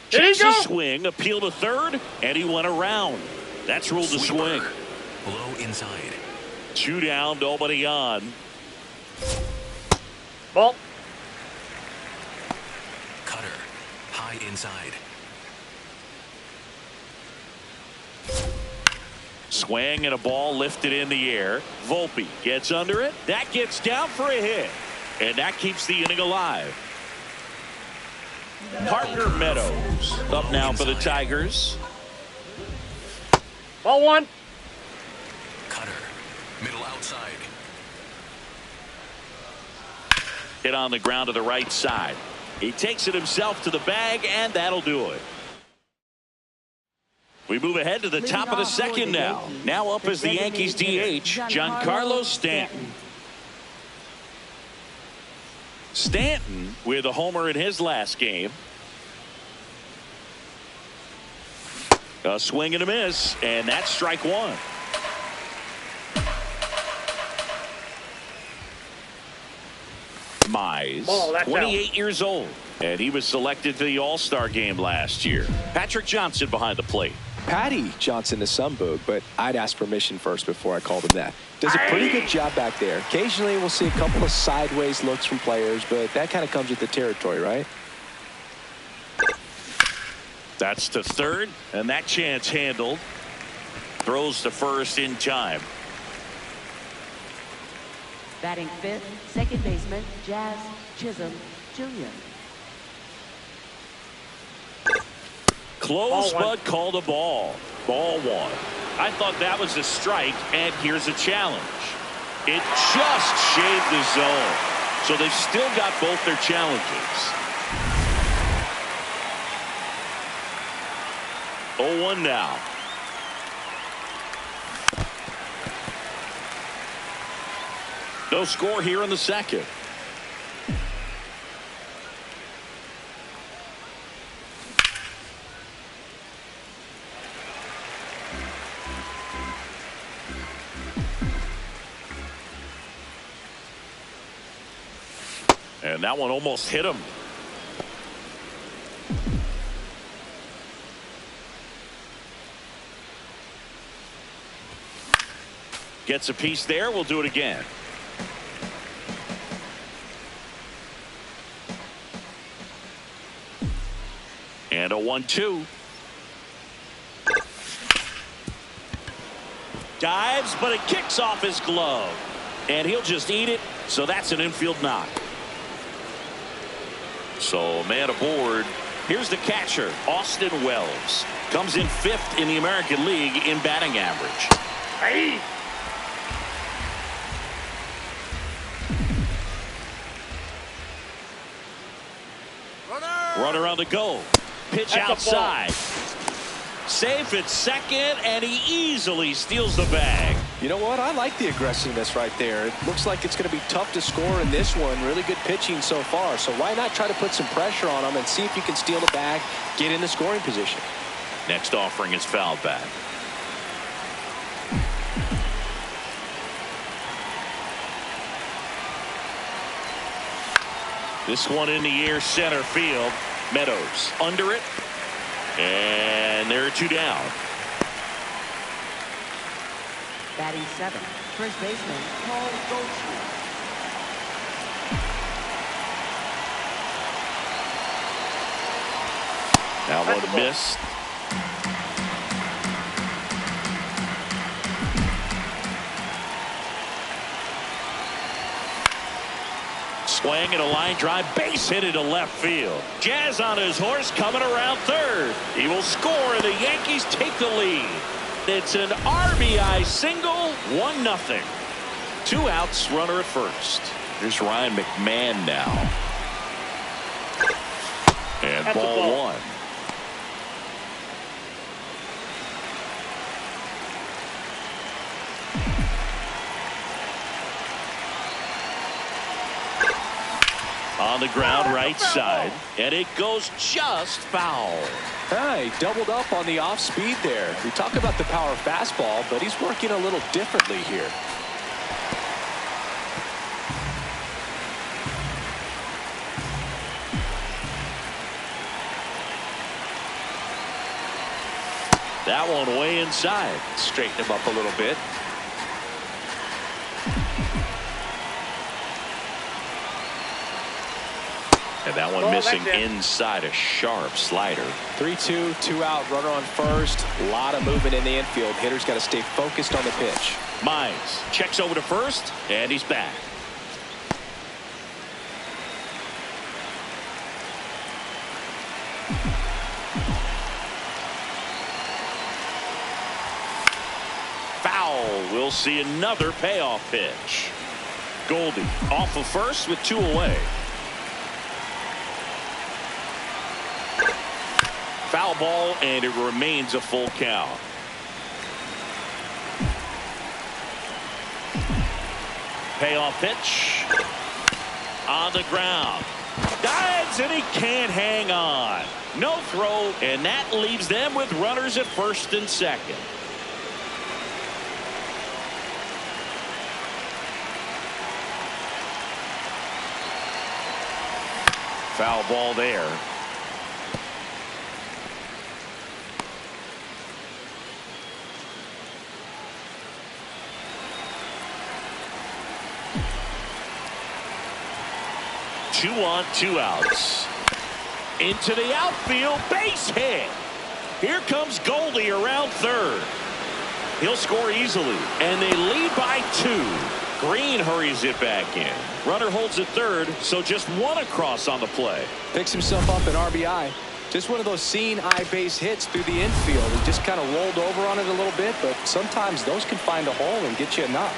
Chase a swing, appeal to third, and he went around. That's ruled a swing. Low inside. 2 down, nobody on. Ball. Cutter. High inside. Swing and a ball lifted in the air. Volpe gets under it. That gets down for a hit. And that keeps the inning alive. Parker Meadows up now for the Tigers. Ball 1. Cutter. Middle outside. Hit on the ground to the right side. He takes it himself to the bag, and that'll do it. We move ahead to the top of the second now. Now up is the Yankees DH, Giancarlo Stanton. Stanton with a homer in his last game. A swing and a miss, and that's strike 1. Mize, 28 years old, and he was selected to the All-Star game last year. Patrick Johnson behind the plate. Patty Johnson to some boog, but I'd ask permission first before I called him that. Does a pretty good job back there. Occasionally we'll see a couple of sideways looks from players, but that kind of comes with the territory, right? That's to third, and that chance handled. Throws to first in time. Batting fifth, second baseman, Jazz Chisholm Jr. Close, but called a ball. Ball 1. I thought that was a strike, and here's a challenge. It just shaved the zone. So they've still got both their challenges. 0-1 now. No score here in the second. And that one almost hit him. Gets a piece there. We'll do it again. And a 1-2. Dives, but it kicks off his glove. And he'll just eat it. So that's an infield knock. So man aboard. Here's the catcher, Austin Wells. Comes in 5th in the American League in batting average. Hey. Runner on the go. Pitch outside. Safe at second, and he easily steals the bag. You know what? I like the aggressiveness right there. It looks like it's going to be tough to score in this one. Really good pitching so far. So why not try to put some pressure on him and see if you can steal the bag, get in the scoring position. Next offering is fouled back. This one in the air, center field. Meadows under it. And there are 2 down. Batting 7th, first baseman Paul Goldschmidt. Now one missed. Swing and a line drive, base hit into left field. Jazz on his horse coming around third. He will score, and the Yankees take the lead. It's an RBI single, 1-0. 2 outs, runner at first. Here's Ryan McMahon now. And ball 1. On the ground, right side, and it goes just foul. He doubled up on the off speed there. We talk about the power fastball, but he's working a little differently here. That one way inside. Straighten him up a little bit. And that one missing inside, a sharp slider. 3-2, 2 out, runner on first. A lot of movement in the infield. Hitter's got to stay focused on the pitch. Mines checks over to first, and he's back. Foul. We'll see another payoff pitch. Goldie off of first with 2 away. Foul ball, and it remains a full count. Payoff pitch. On the ground. Dives, and he can't hang on. No throw, and that leaves them with runners at first and second. Foul ball there. Two on, 2 outs. Into the outfield, base hit. Here comes Goldie around third. He'll score easily, and they lead by 2. Green hurries it back in. Runner holds at third, so just 1 across on the play. Picks himself up an RBI. Just one of those seeing eye base hits through the infield. He just kind of rolled over on it a little bit, but sometimes those can find a hole and get you a knock.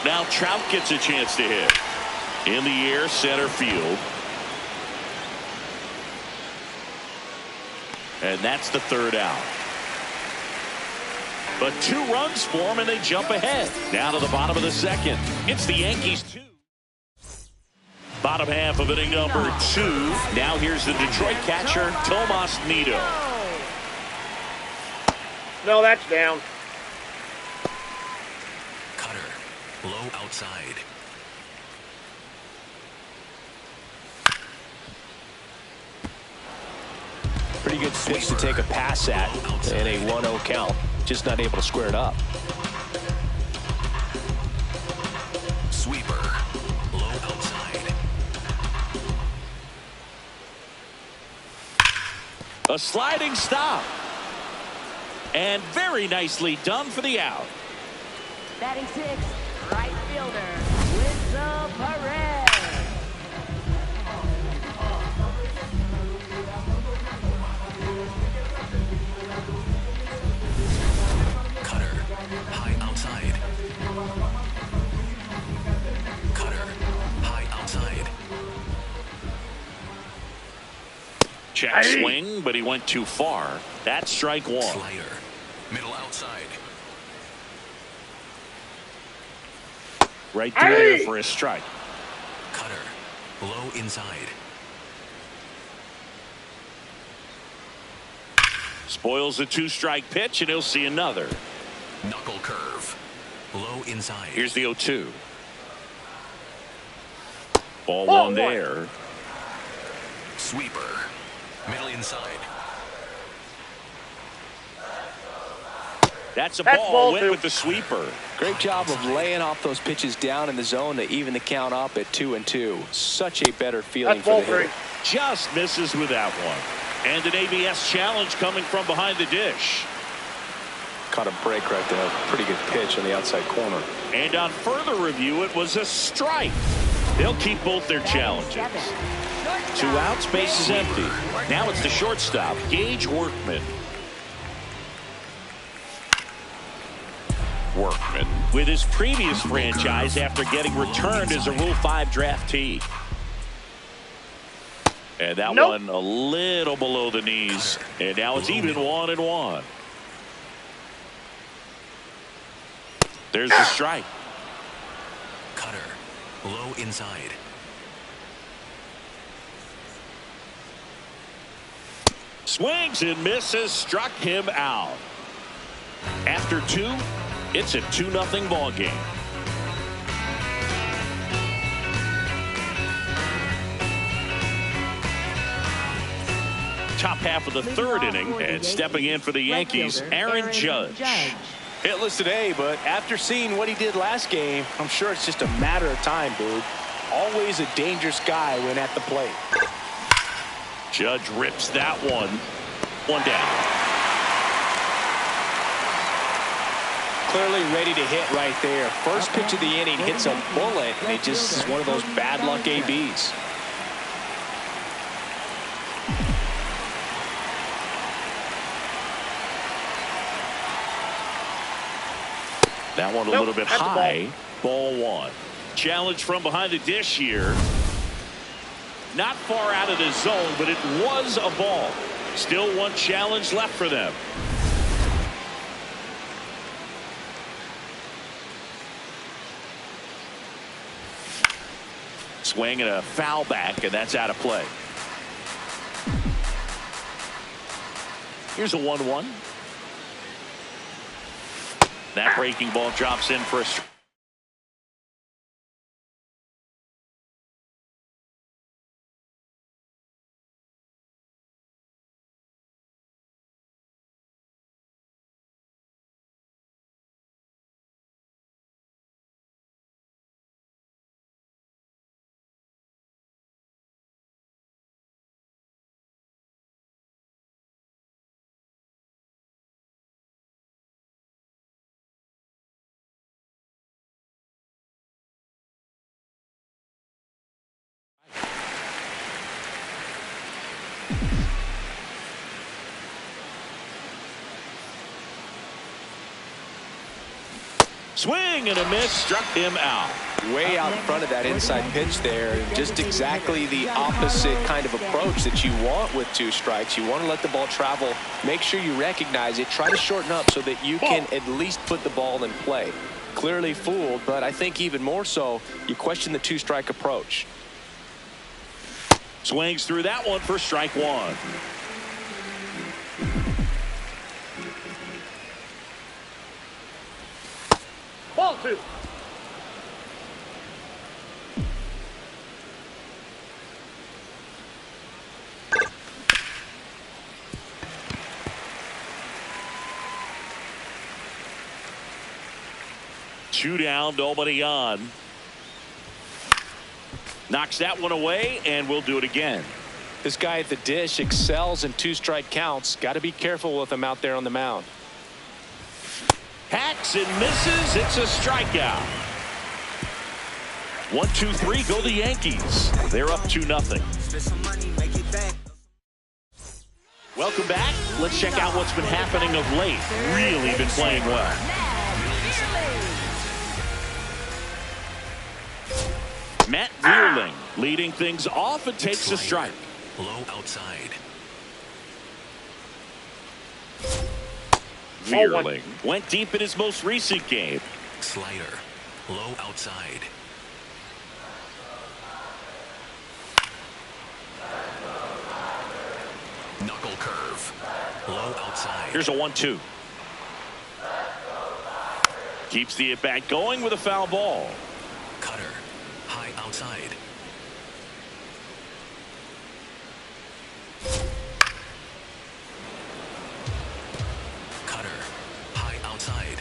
Now Trout gets a chance to hit. In the air, center field. And that's the 3rd out. But 2 runs for them, and they jump ahead. Down to the bottom of the 2nd. It's the Yankees 2. Bottom half of inning number 2. Now here's the Detroit catcher, Tomas Nido. No, that's down. Cutter. Low outside. Pretty good pitch to take a pass at in a 1-0 count. Just not able to square it up. Sweeper. Low outside. A sliding stop. And very nicely done for the out. Batting 6th, right fielder, Whistle Perez. Cutter. High outside. Cutter. High outside. Check swing, but he went too far. That's strike 1. Slider. Middle outside. Right through there for a strike. Cutter. Low inside. Spoils the 2-strike pitch, and he'll see another. Knuckle curve. Low inside. Here's the 0-2. Ball 1 there. Sweeper. Middle inside. That's a That's ball. ball Went 2. with the sweeper. Great job of laying off those pitches down in the zone to even the count up at 2-2. Such a better feeling That's for ball the hitter. 3. Just misses with that one. And an ABS challenge coming from behind the dish. Caught a break right there. Pretty good pitch on the outside corner. And on further review, it was a strike. They'll keep both their challenges. 2 outs, base is empty. Now it's the shortstop, Gage Workman. Workman with his previous franchise after getting returned as a Rule 5 draftee. And that one a little below the knees. And now it's even 1-1. There's the strike. Cutter. Low inside. Swings and misses, struck him out. After 2, it's a 2-0 ball game. top half of the third inning. And stepping in for the Yankees, Aaron Judge. Hitless today, but after seeing what he did last game, I'm sure it's just a matter of time, Boog. Always a dangerous guy when at the plate. Judge rips that one. One down. Clearly ready to hit right there. First pitch of the inning hits a bullet, and it just is one of those bad luck ABs. That one a little bit high. Ball one. Challenge from behind the dish here. Not far out of the zone, but it was a ball. Still one challenge left for them. Swing and a foul back, and that's out of play. Here's a 1-1. That breaking ball drops in for a strike. Swing and a miss, struck him out. Way out in front of that inside pitch there, and just exactly the opposite kind of approach that you want with two strikes. You want to let the ball travel, make sure you recognize it, try to shorten up so that you can at least put the ball in play. Clearly fooled, but I think even more so, you question the two-strike approach. Swings through that one for strike one. Ball two. Two down, nobody on. Knocks that one away, and we'll do it again. This guy at the dish excels in two-strike counts. Got to be careful with him out there on the mound. Hacks and misses. It's a strikeout. 1-2-3 go the Yankees. They're up 2-0. Welcome back. Let's check out what's been happening of late. Really been playing well. Matt Vierling leading things off and takes a strike. Low outside. Vierling went deep in his most recent game. Slider. Low outside. Knuckle curve. Low outside. Here's a 1-2. Keeps the at-bat going with a foul ball. Cutter. High outside. Cutter. High outside.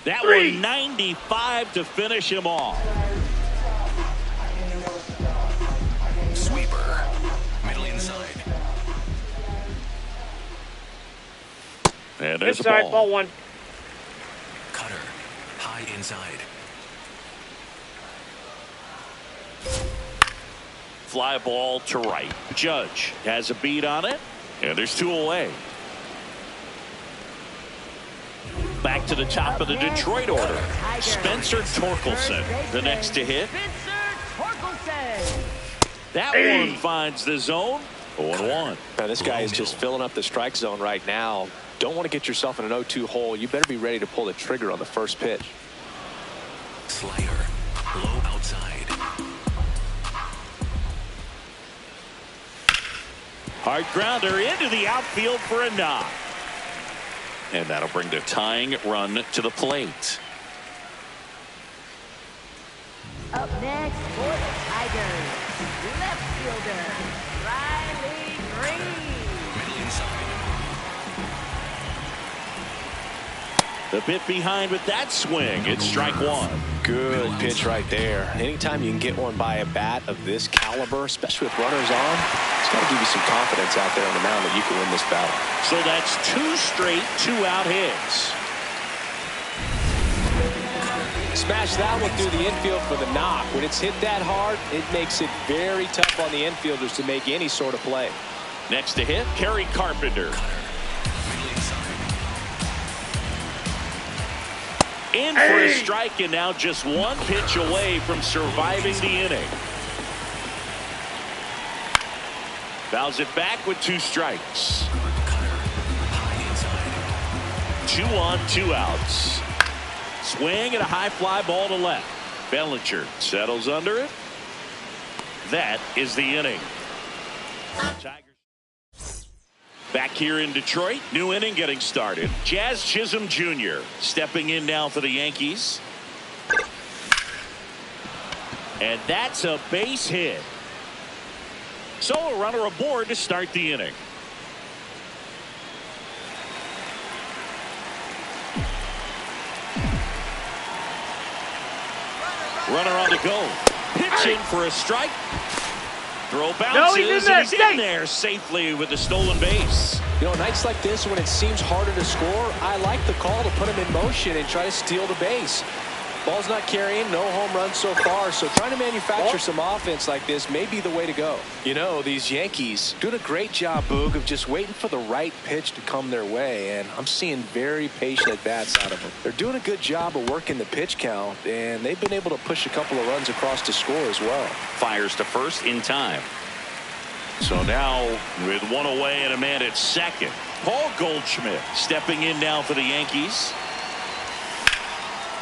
That one 95 to finish him off. Sweeper. Middle inside. And there's Inside, a ball. ball one. Cutter. High inside. Fly ball to right. Judge has a beat on it, and there's two away. Back to the top of the Detroit order. Spencer Torkelson, the next to hit. That one finds the zone. 0-1. Now, this guy is just filling up the strike zone right now. Don't want to get yourself in an 0-2 hole. You better be ready to pull the trigger on the first pitch. Slider. Low outside. Hard grounder into the outfield for a knock. And that'll bring the tying run to the plate. Up next for the Tigers, Left fielder, Riley Green. Middle inside. The bit behind with that swing. It's strike one. Good pitch right there. Anytime you can get one by a bat of this caliber, especially with runners on, it's got to give you some confidence out there on the mound that you can win this battle. So that's 2 straight 2-out hits. Smash that one through the infield for the knock. When it's hit that hard, it makes it very tough on the infielders to make any sort of play. Next to hit, Kerry Carpenter. Middle inside. In for a strike, and now just 1 pitch away from surviving the inning. Fouls it back with 2 strikes. Cutter. High inside. 2 on, 2 outs. Swing and a high fly ball to left. Bellinger settles under it. That is the inning. Tigers back here in Detroit. New inning getting started. Jazz Chisholm Jr. stepping in now for the Yankees. And that's a base hit. So a runner aboard to start the inning. Runner on the go. Pitching for a strike. Throw bounces. No, he's in there safely with the stolen base. You know, nights like this when it seems harder to score, I like the call to put him in motion and try to steal the base. Ball's not carrying, no home runs so far, so trying to manufacture some offense like this may be the way to go. You know, these Yankees doing a great job, Boog, of just waiting for the right pitch to come their way, and I'm seeing very patient at-bats out of them. They're doing a good job of working the pitch count, and they've been able to push a couple of runs across to score as well. Fires to first in time. So now with 1 away and a man at second, Paul Goldschmidt stepping in now for the Yankees.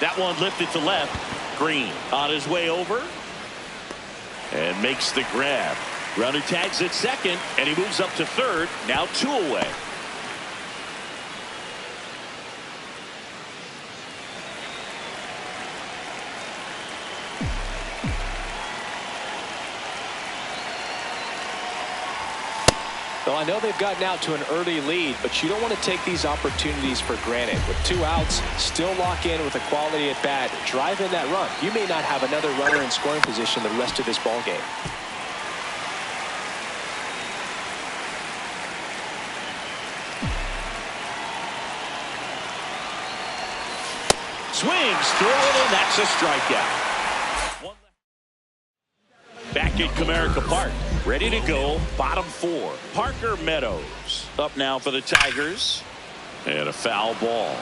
That one lifted to left. Green on his way over and makes the grab. Runner tags at second, and he moves up to third. Now 2 away. Well, I know they've gotten out to an early lead, but you don't want to take these opportunities for granted. With 2 outs, still lock in with a quality at bat, drive in that run. You may not have another runner in scoring position the rest of this ball game. Swings through it, and that's a strikeout. Back at Comerica Park, ready to go, bottom 4. Parker Meadows up now for the Tigers, and a foul ball.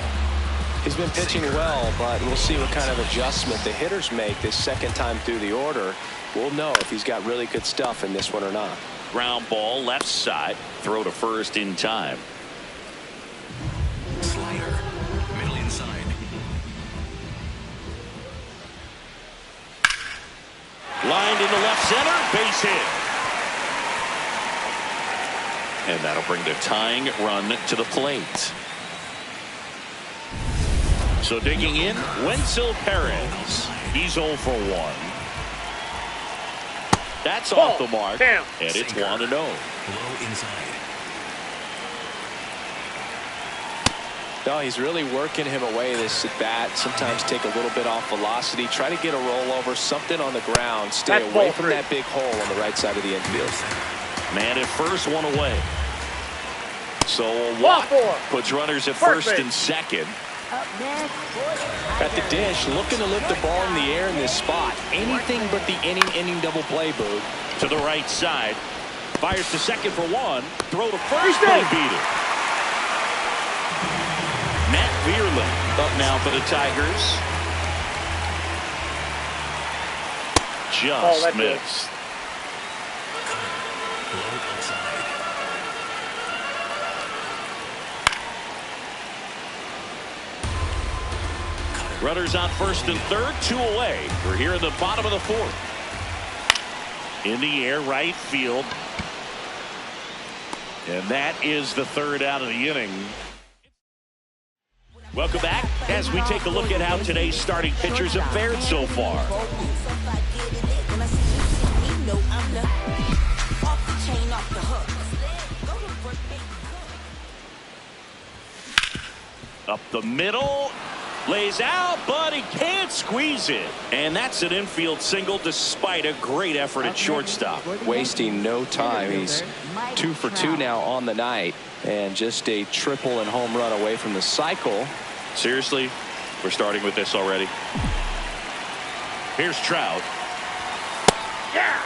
He's been pitching well, but we'll see what kind of adjustment the hitters make this second time through the order. We'll know if he's got really good stuff in this one or not. Ground ball left side, throw to first in time. Slider. Middle inside. Lined into left center, base hit. And that'll bring the tying run to the plate. So digging in, Wenzel Perez. He's 0 for 1. That's off the mark, and it's 1-0. Low inside. No, he's really working him away this at bat. Sometimes take a little bit off velocity. Try to get a rollover, something on the ground. Stay away from that big hole on the right side of the infield. Man at first, 1 away. So a walk puts runners at first and second. Up next, At the dish, looking to lift the ball in the air in this spot. Anything but the inning double play, Boog. To the right side. Fires to second for 1. Throw to first, but he beat it. Matt Vierling up now for the Tigers. Just missed. Low outside. Runners on first and third, 2 away. We're here in the bottom of the 4th. In the air, right field. And that is the 3rd out of the inning. Welcome back as we take a look at how today's starting pitchers have fared so far. Up the middle. Lays out, but he can't squeeze it. And that's an infield single despite a great effort at shortstop. Wasting no time. He's 2 for 2 now on the night. And just a triple and home run away from the cycle. Seriously, we're starting with this already. Here's Trout. Yeah.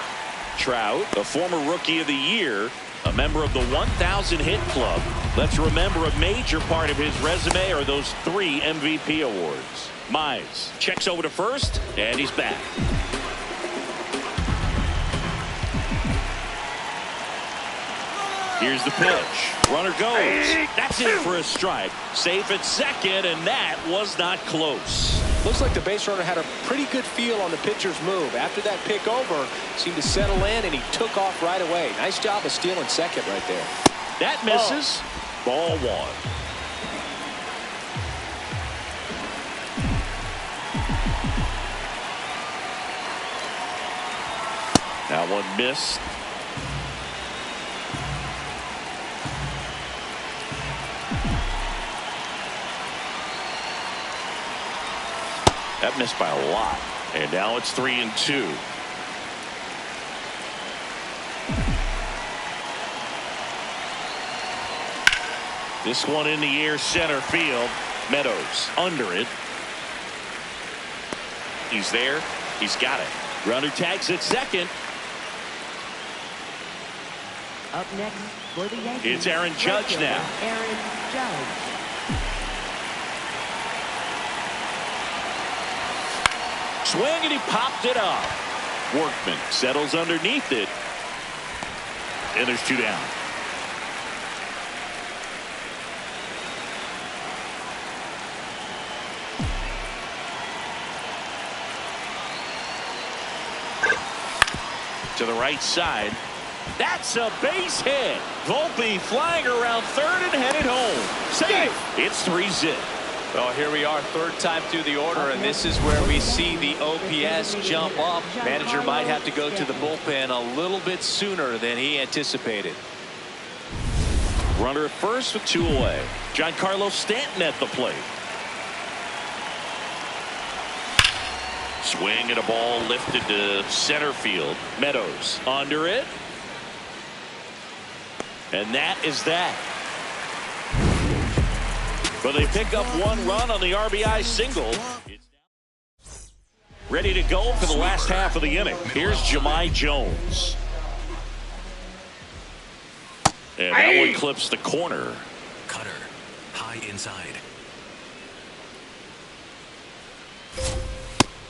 Trout, a former Rookie of the Year, a member of the 1,000 hit club. Let's remember a major part of his resume are those 3 MVP awards. Mize checks over to first, and he's back. Here's the pitch. Runner goes. That's it for a strike. Safe at second, and that was not close. Looks like the base runner had a pretty good feel on the pitcher's move. After that pick over, seemed to settle in, and he took off right away. Nice job of stealing second right there. That misses. Ball 1. That one missed. That missed by a lot. And now it's 3-2. This one in the air, center field. Meadows under it. He's there. He's got it. Runner tags at second. Up next for the Yankees. It's Aaron Judge now. Aaron Judge. Swing, and he popped it up. Workman settles underneath it. And there's 2 down. To the right side. That's a base hit. Volpe flying around third and headed home. Safe. It's 3-zip. Well, here we are, 3rd time through the order, and this is where we see the OPS jump up. Manager might have to go to the bullpen a little bit sooner than he anticipated. Runner at first with 2 away. Giancarlo Stanton at the plate. Swing and a ball lifted to center field. Meadows under it. And that is that. But they pick up 1 run on the RBI single. Ready to go for the last half of the inning. Here's Jahmai Jones. And that one clips the corner. Cutter. High inside.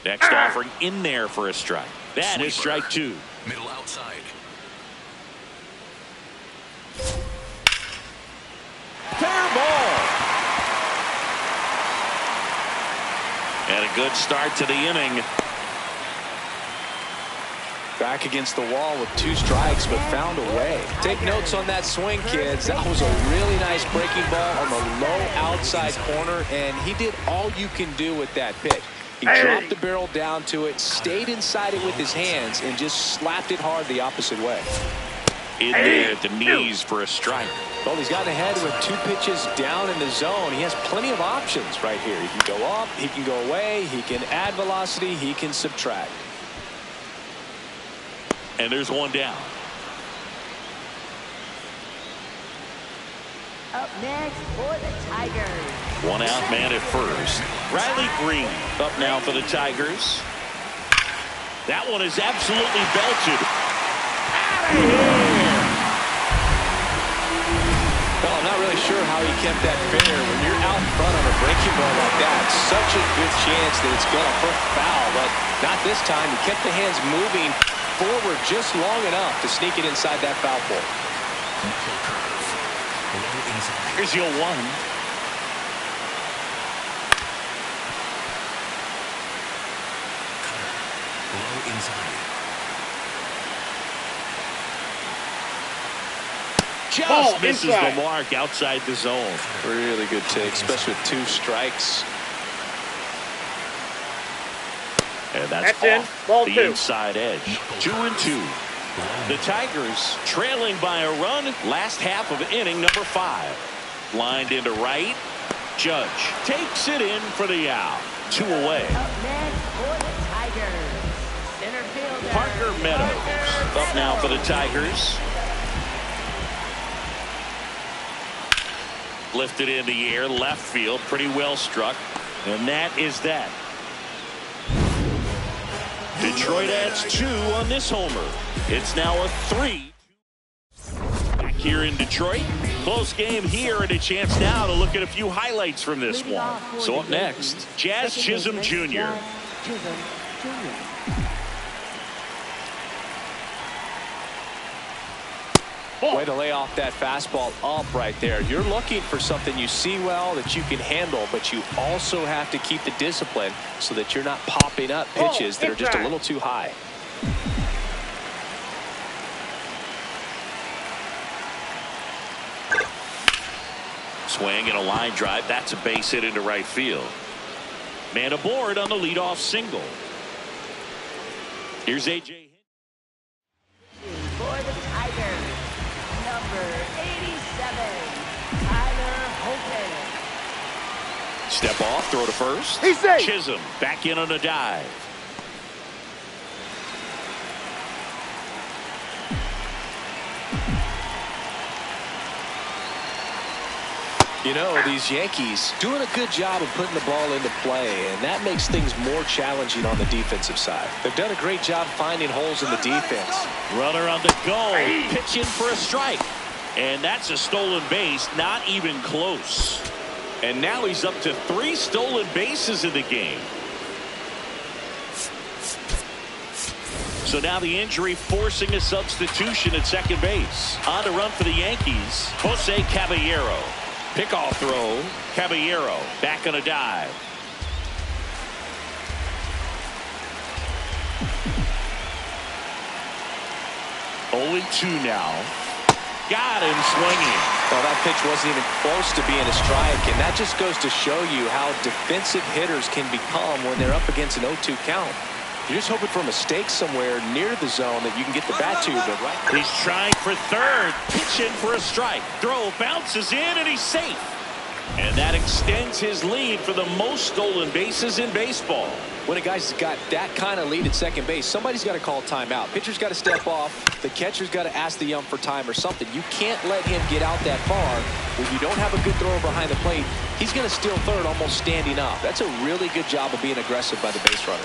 Next offering in there for a strike. That is strike 2. Middle outside. Fair ball. And a good start to the inning. Back against the wall with 2 strikes, but found a way. Take notes on that swing, kids. That was a really nice breaking ball on the low outside corner, and he did all you can do with that pitch. He dropped the barrel down to it, stayed inside it with his hands, and just slapped it hard the opposite way. In there at the knees for a strike. Well, he's gotten ahead with 2 pitches down in the zone. He has plenty of options right here. He can go up, he can go away, he can add velocity, he can subtract. And there's 1 down. Up next for the Tigers. 1 out man at first. Riley Green up now for the Tigers. That one is absolutely belted. Out of here. Well, I'm not really sure how he kept that fair. When you're out in front on a breaking ball like that, such a good chance that it's going to hook foul, but not this time. He kept the hands moving forward just long enough to sneak it inside that foul pole. Here's your 1. Low inside. Just misses the mark outside the zone. Really good take, especially with 2 strikes. And that's in. Ball the 2. inside edge. 2-2. The Tigers trailing by a run. Last half of inning number 5. Lined into right. Judge takes it in for the out. 2 away. Up next for the Tigers, center fielder Parker Meadows up now for the Tigers. Lifted in the air, left field, pretty well struck. And that is that. Detroit adds 2 on this homer. It's now a 3. Back here in Detroit. Close game here and a chance now to look at a few highlights from this one. So up next, Jazz Chisholm Jr. Chisholm Jr. Way to lay off that fastball up right there. You're looking for something you see well that you can handle, but you also have to keep the discipline so that you're not popping up pitches that are just a little too high. Swing and a line drive. That's a base hit into right field. Man aboard on the leadoff single. Here's A.J. For the Tigers, number 87, Tyler Holton. Step off, throw to first. He's safe. Chisholm back in on a dive. You know, these Yankees doing a good job of putting the ball into play, and that makes things more challenging on the defensive side. They've done a great job finding holes in the defense. Runner on the go. Pitch in for a strike. And that's a stolen base, not even close. And now he's up to 3 stolen bases in the game. So now the injury forcing a substitution at second base. On to run for the Yankees, Jose Caballero. Pickoff throw. Caballero back on a dive. Only 2 now. Got him swinging. Well, that pitch wasn't even close to being a strike, and that just goes to show you how defensive hitters can become when they're up against an 0-2 count. You're just hoping for a mistake somewhere near the zone that you can get the bat to, but right. He's trying for third. Pitch in for a strike. Throw bounces in, and he's safe. And that extends his lead for the most stolen bases in baseball. When a guy's got that kind of lead at second base, somebody's got to call timeout. Pitcher's got to step off. The catcher's got to ask the ump for time or something. You can't let him get out that far. When you don't have a good thrower behind the plate, he's going to steal third almost standing up. That's a really good job of being aggressive by the base runner.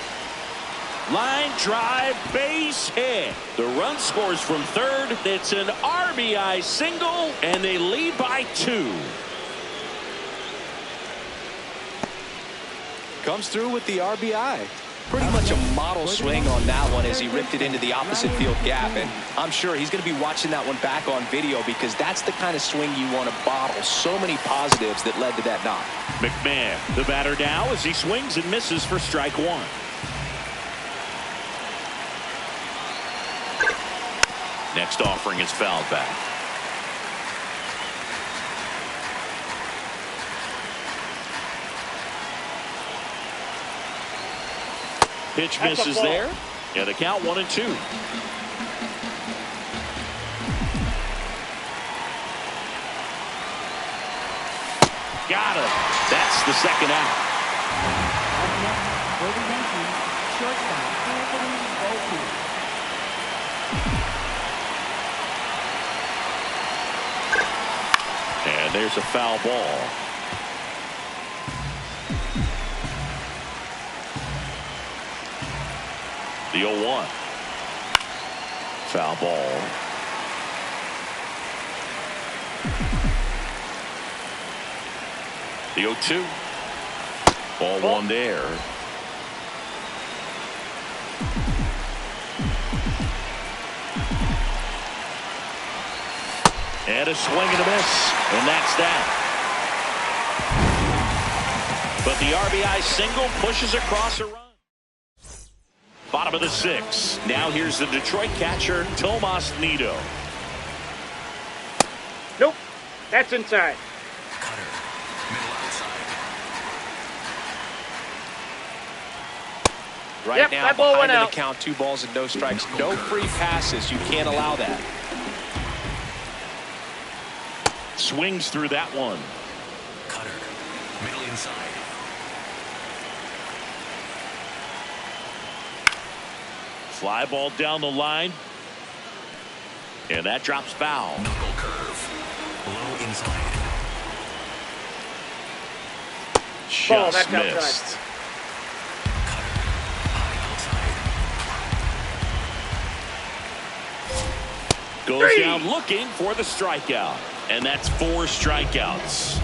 Line drive, base hit. The run scores from third. It's an RBI single, and they lead by 2. Comes through with the RBI. Pretty much a model swing on that one as he ripped it into the opposite field gap. And I'm sure he's going to be watching that one back on video because that's the kind of swing you want to bottle. So many positives that led to that knock. McMahon, the batter now as he swings and misses for strike 1. Next offering is fouled back. Pitch misses there. Yeah, the count 1-2. Got him. That's the second out. Up next for the Yankees, shortstop Anthony Volpe. And there's a foul ball. The 0-1. Foul ball. The 0-2. Ball 1 there. And a swing and a miss. And that's that. But the RBI single pushes across a run. Bottom of the 6th. Now here's the Detroit catcher, Tomas Nido. Nope. That's inside. Cutter. Middle outside. Right Yep, now, that ball behind went in out. the count, 2 balls and no strikes. No free passes. You can't allow that. Swings through that one. Cutter. Middle inside. Fly ball down the line. And that drops foul. Knuckle curve. Low inside. Ball, Just that's outside. missed. Cutter. High outside. Goes Three. down looking for the strikeout. And that's 4 strikeouts.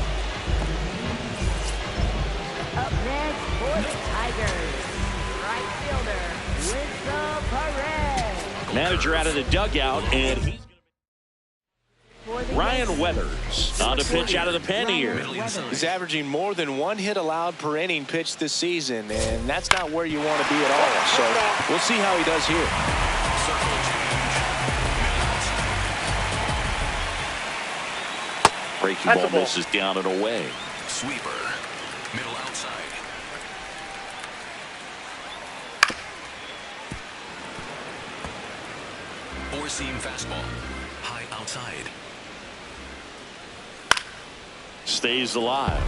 Up next for the Tigers, right fielder, Whistle Perez. Manager out of the dugout, and he's For the Ryan Yankees, Weathers on to pitch out of the pen here. Middle inside. He's averaging more than 1 hit allowed per inning pitched this season, and that's not where you want to be at all. So we'll see how he does here. Circle change. Middle outside. Breaking That's a ball ball. misses down and away. Sweeper. Middle outside. Four-seam fastball. High outside. Stays alive.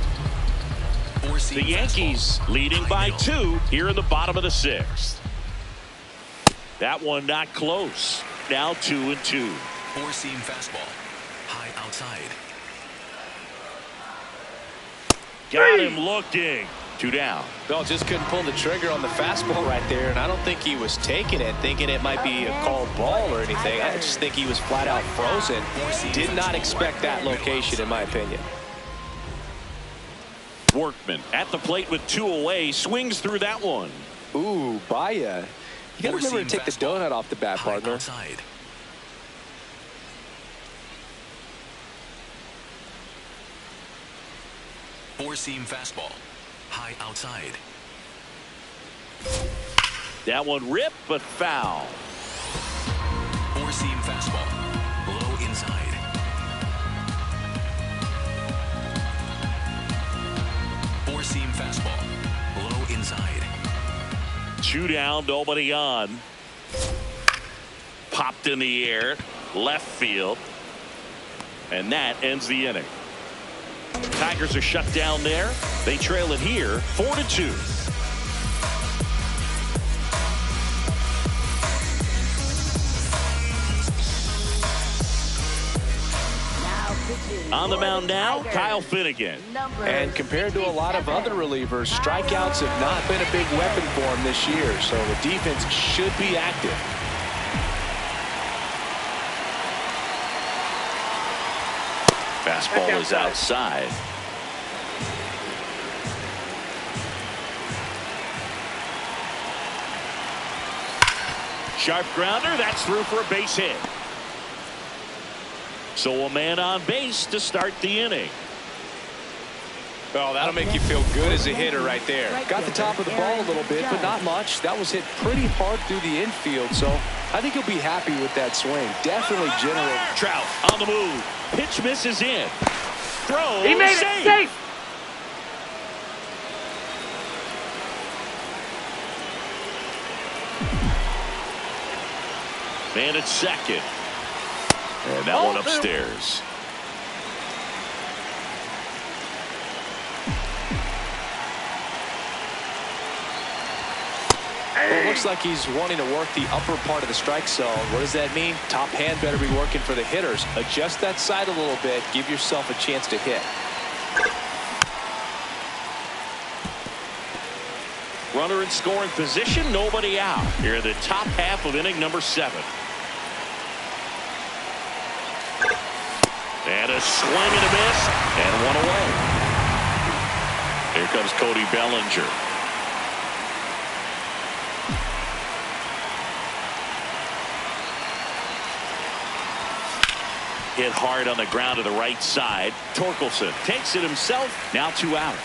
Four-seam The Yankees fastball. leading High by middle. 2 here in the bottom of the 6th. That one not close. Now 2-2. Four-seam fastball. High outside. Got him looking. 2 down. Bell just couldn't pull the trigger on the fastball right there, and I don't think he was taking it, thinking it might be a called ball or anything. I just think he was flat out frozen. Did not expect that location, in my opinion. Workman at the plate with 2 away. Swings through that one. Ooh, Baya. You got to remember to Four-seam take the fastball. donut off the bat, High partner. outside. Four-seam fastball. High outside. That one ripped, but foul. Four-seam fastball. Low inside. Four-seam fastball. Low inside. 2 down, nobody on. Popped in the air, left field. And that ends the inning. Tigers are shut down there. They trail it here 4-2. now pitching On the for mound now, Tigers, Kyle Finnegan. number And compared to a lot of other 67, relievers, strikeouts have not been a big weapon for him this year, so the defense should be active. Fastball That's is outside. Sharp grounder, that's through for a base hit. So a man on base to start the inning. Oh, that'll make you feel good as a hitter right there. Got the top of the ball a little bit, but not much. That was hit pretty hard through the infield, so I think he'll be happy with that swing. Definitely generate. Trout on the move. Pitch misses in. Throw. He made it safe. Man at second. And that one upstairs. Well, it looks like he's wanting to work the upper part of the strike zone. What does that mean? Top hand better be working for the hitters. Adjust that side a little bit. Give yourself a chance to hit. Runner in scoring position, nobody out. Here in the top half of inning number 7. And a swing and a miss, and one away. Here comes Cody Bellinger. Hit hard on the ground to the right side. Torkelson takes it himself. Now 2 out.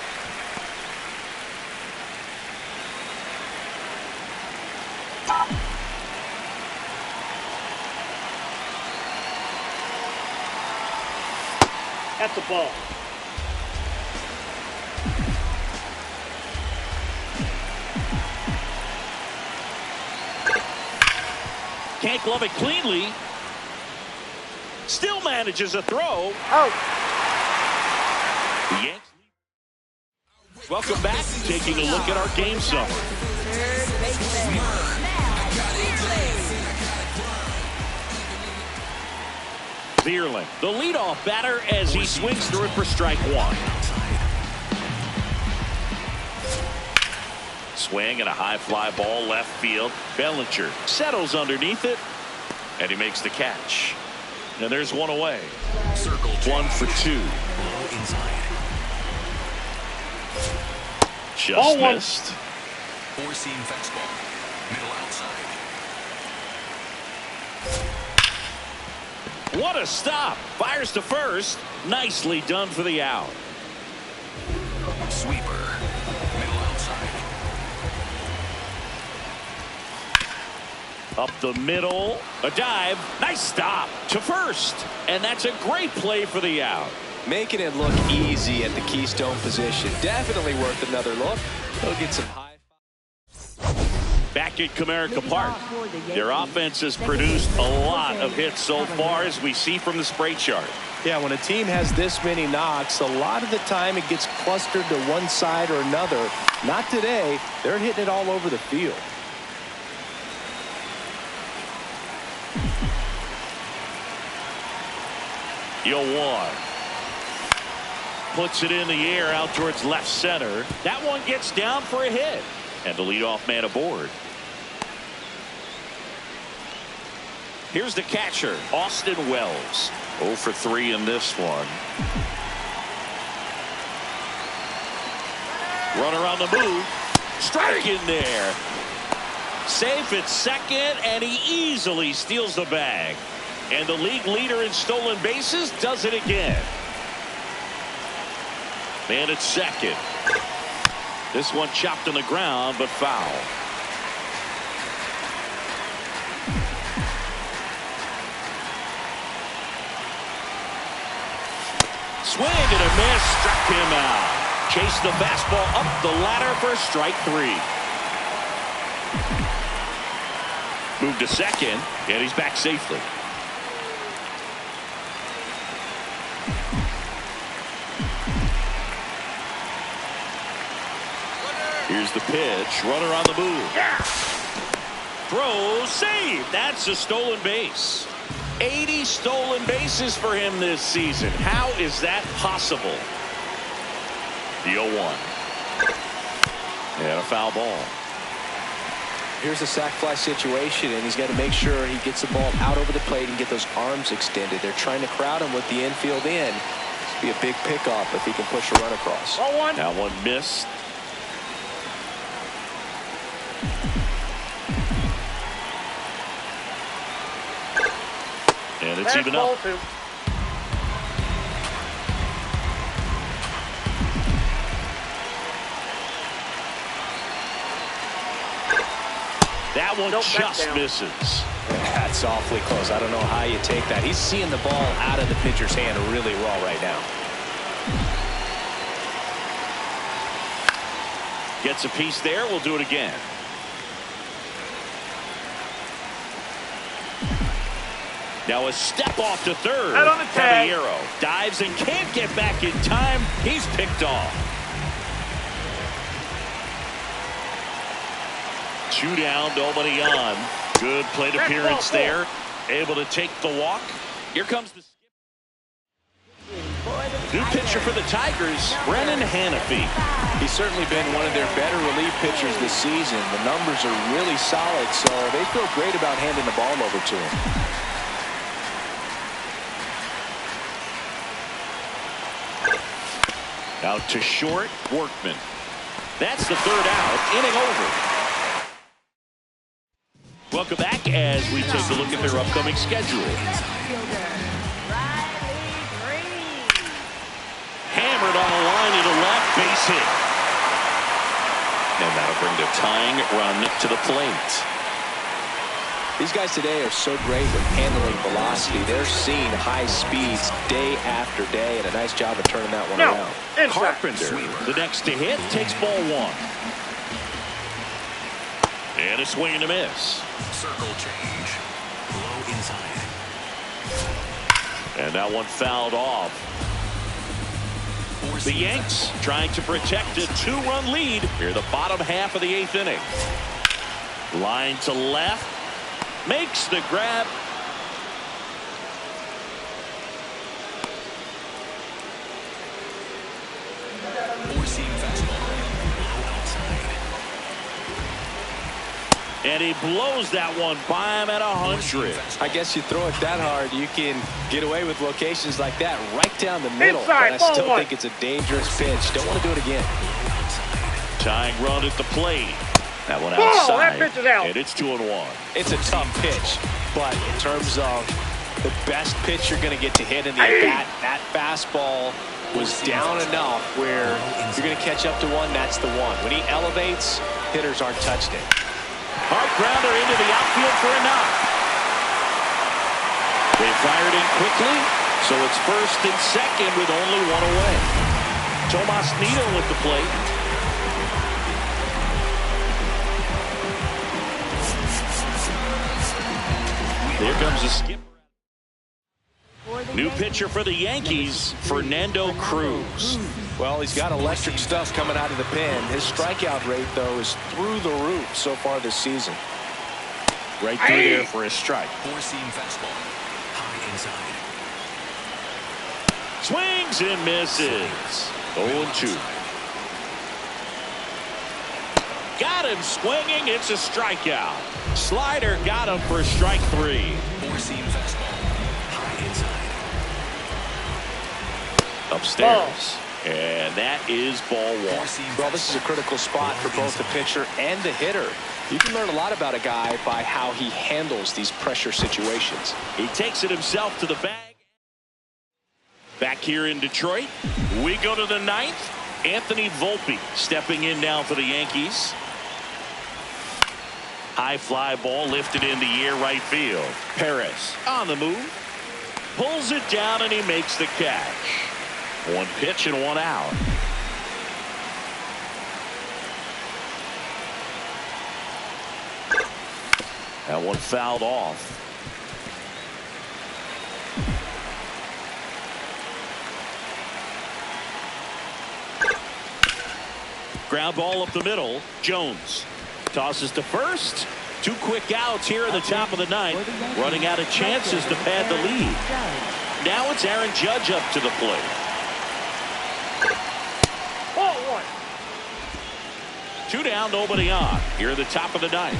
That's a ball. Can't glove it cleanly. Still manages a throw. Out. The Yankees Welcome back. Taking a look at our game summary. Third baseman. Now, Vierling, the leadoff batter, as he swings through it for strike one. Swing and a high fly ball left field. Bellinger settles underneath it, and he makes the catch. And there's one away. Circle 1 for 2. Low inside. Just Ball one. missed. Four-seam fastball. Middle outside. What a stop. Fires to first. Nicely done for the out. Sweeper. Middle outside. Up the middle. A dive. Nice stop to first. And that's a great play for the out. Making it look easy at the keystone position. Definitely worth another look. He'll get some high. Back at Comerica Park, their offense has produced a lot of hits so far, as we see from the spray chart. Yeah, when a team has this many knocks, a lot of the time it gets clustered to one side or another. Not today. They're hitting it all over the field. one. Puts it in the air out towards left center. That one gets down for a hit. And the leadoff man aboard. Here's the catcher, Austin Wells. 0 for 3 in this one. Runner on the move. Strike in there. Safe at second, and he easily steals the bag. And the league leader in stolen bases does it again. Man at second. This one chopped on the ground, but foul. Swing and a miss, struck him out. Chased the fastball up the ladder for strike 3. Moved to second, and he's back safely. Here's the pitch. Runner on the move. Throw, save. That's a stolen base. 80 stolen bases for him this season. How is that possible? The 0-1. And a foul ball. Here's a sac fly situation, and he's got to make sure he gets the ball out over the plate and get those arms extended. They're trying to crowd him with the infield in. This will be a big pickup if he can push a run across. Ball one. That one missed. And it's even up. Two. That one Nope, just down. misses. That's awfully close. I don't know how you take that. He's seeing the ball out of the pitcher's hand really well right now. Gets a piece there. We'll do it again. Now a step off to third. Out on the tag. Caballero dives and can't get back in time. He's picked off. 2 down, nobody on. Good plate appearance there. Able to take the walk. Here comes the new pitcher for the Tigers, Brennan Hannafy. He's certainly been one of their better relief pitchers this season. The numbers are really solid, so they feel great about handing the ball over to him. Out to short, Workman. That's the 3rd out, inning over. Welcome back as we take a look at their upcoming schedule. Hammered on the line into left, base hit. And that'll bring the tying run to the plate. These guys today are so great with handling velocity. They're seeing high speeds day after day, and a nice job of turning that one around. Inside. Carpenter, the next to hit, takes ball 1. And a swing and a miss. Circle change. Low inside. And that one fouled off. The Yanks trying to protect a 2-run lead here the bottom half of the 8th inning. Line to left. Makes the grab. Four-seam fastball. Low outside. And he blows that one by him at 100. I guess you throw it that hard, you can get away with locations like that right down the middle. Inside, but I ball still one. think it's a dangerous pitch. Don't want to do it again. Tying run at the plate. That one Ball, outside. that pitch is out. And it's 2-1. It's a tough pitch, but in terms of the best pitch you're going to get to hit in the at-bat, that fastball was down enough where you're going to catch up to one. That's the one. When he elevates, hitters aren't touched it. Hard grounder into the outfield for a knock. They fired in quickly, so it's first and second with only one away. Tomas Nido with the plate. Here comes a skip. New pitcher for the Yankees, Fernando Cruz. Well, he's got electric stuff coming out of the pen. His strikeout rate, though, is through the roof so far this season. Right through there for a strike. Four-seam fastball. High inside. Swings and misses. 0-2. Got him swinging. It's a strikeout. Slider got him for strike 3. Four-seam fastball. High inside. Upstairs. And that is ball 1. Well, this is a critical spot for both the pitcher and the hitter. You can learn a lot about a guy by how he handles these pressure situations. He takes it himself to the bag. Back here in Detroit, we go to the 9th. Anthony Volpe stepping in now for the Yankees. High fly ball lifted in the air right field. Perez on the move. Pulls it down and he makes the catch. One pitch and one out. That one fouled off. Ground ball up the middle. Jones tosses to first. 2 quick outs here in the top of the 9th. Running out of chances to pad the lead. Now it's Aaron Judge up to the plate. Ball 1. 2 down, nobody on. Here in the top of the 9th.